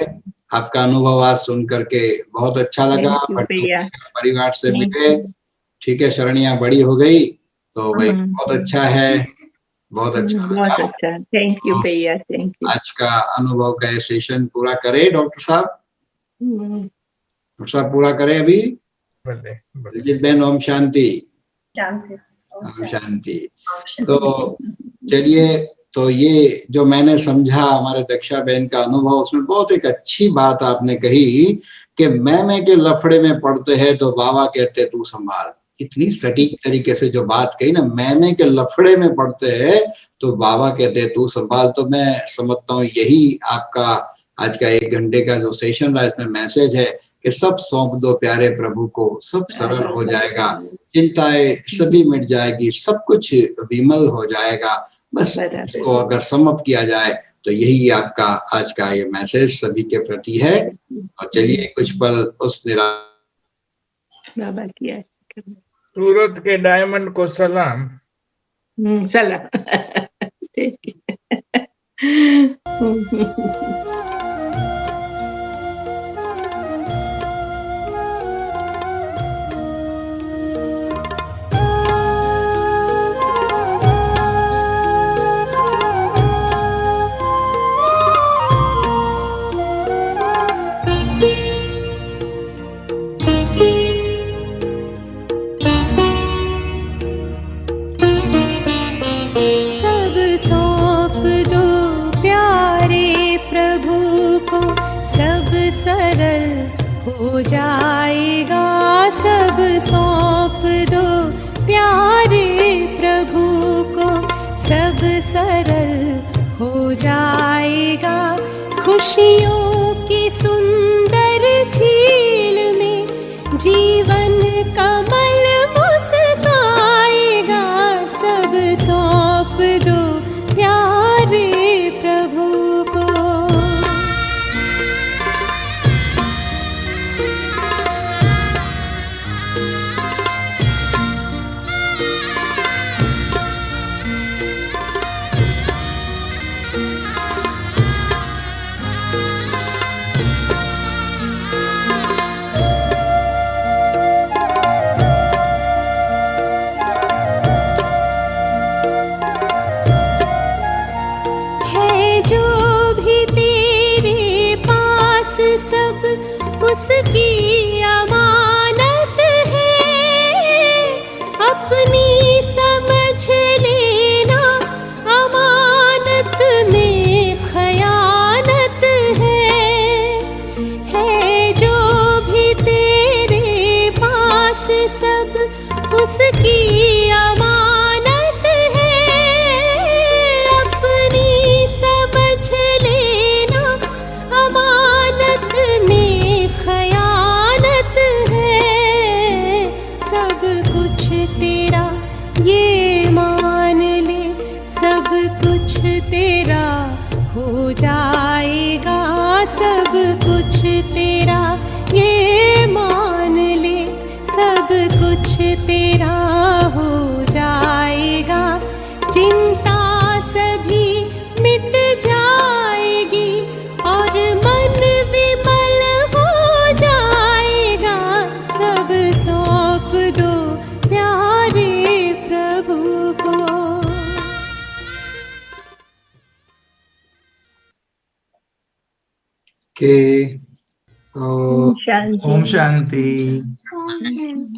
आपका अनुभव आज सुन करके बहुत अच्छा लगा। परिवार से मिले, ठीक है, शरणिया बड़ी हो गई, तो भाई बहुत अच्छा है, बहुत अच्छा। थैंक यू भैया, थैंक यू। आज का अनुभव का सेशन पूरा करे डॉक्टर साहब, पूरा करे अभी। बहन ओम शांति, ओम शांति। तो चलिए, तो ये जो मैंने समझा हमारे दक्षा बहन का अनुभव, उसमें बहुत एक अच्छी बात आपने कही कि मैं के लफड़े में पड़ते हैं तो बाबा कहते तू संभाल। इतनी सटीक तरीके से जो बात कही ना, मैंने के लफड़े में पड़ते हैं तो बाबा कहते तू संभाल। तो मैं समझता हूँ यही आपका आज का 1 घंटे का जो सेशन रहा, इसमें मैसेज है कि सब सौंप दो प्यारे प्रभु को, सब सरल हो जाएगा, चिंताएं सभी मिट जाएगी, सब कुछ विमल हो जाएगा। बस इसको अगर समअप किया जाए तो यही आपका आज का ये मैसेज सभी के प्रति है। और चलिए कुछ पल उस बाबा की सूरत के डायमंड को सलाम। सलाम। हो जाएगा, सब सौंप दो प्यारे प्रभु को, सब सरल हो जाएगा। खुशियों की सुंदर झील में जीवन कमल मुस्काएगा, सब सौंप दो प्यारे प्रभु को। सब कुछ तेरा, ये मान ले सब कुछ तेरा हो जाएगा। चिंता सभी मिट जाएगी और मन विमल हो जाएगा। सब सौंप दो प्यारे प्रभु को। के तो शांति। ओम शांति। ओम शांति।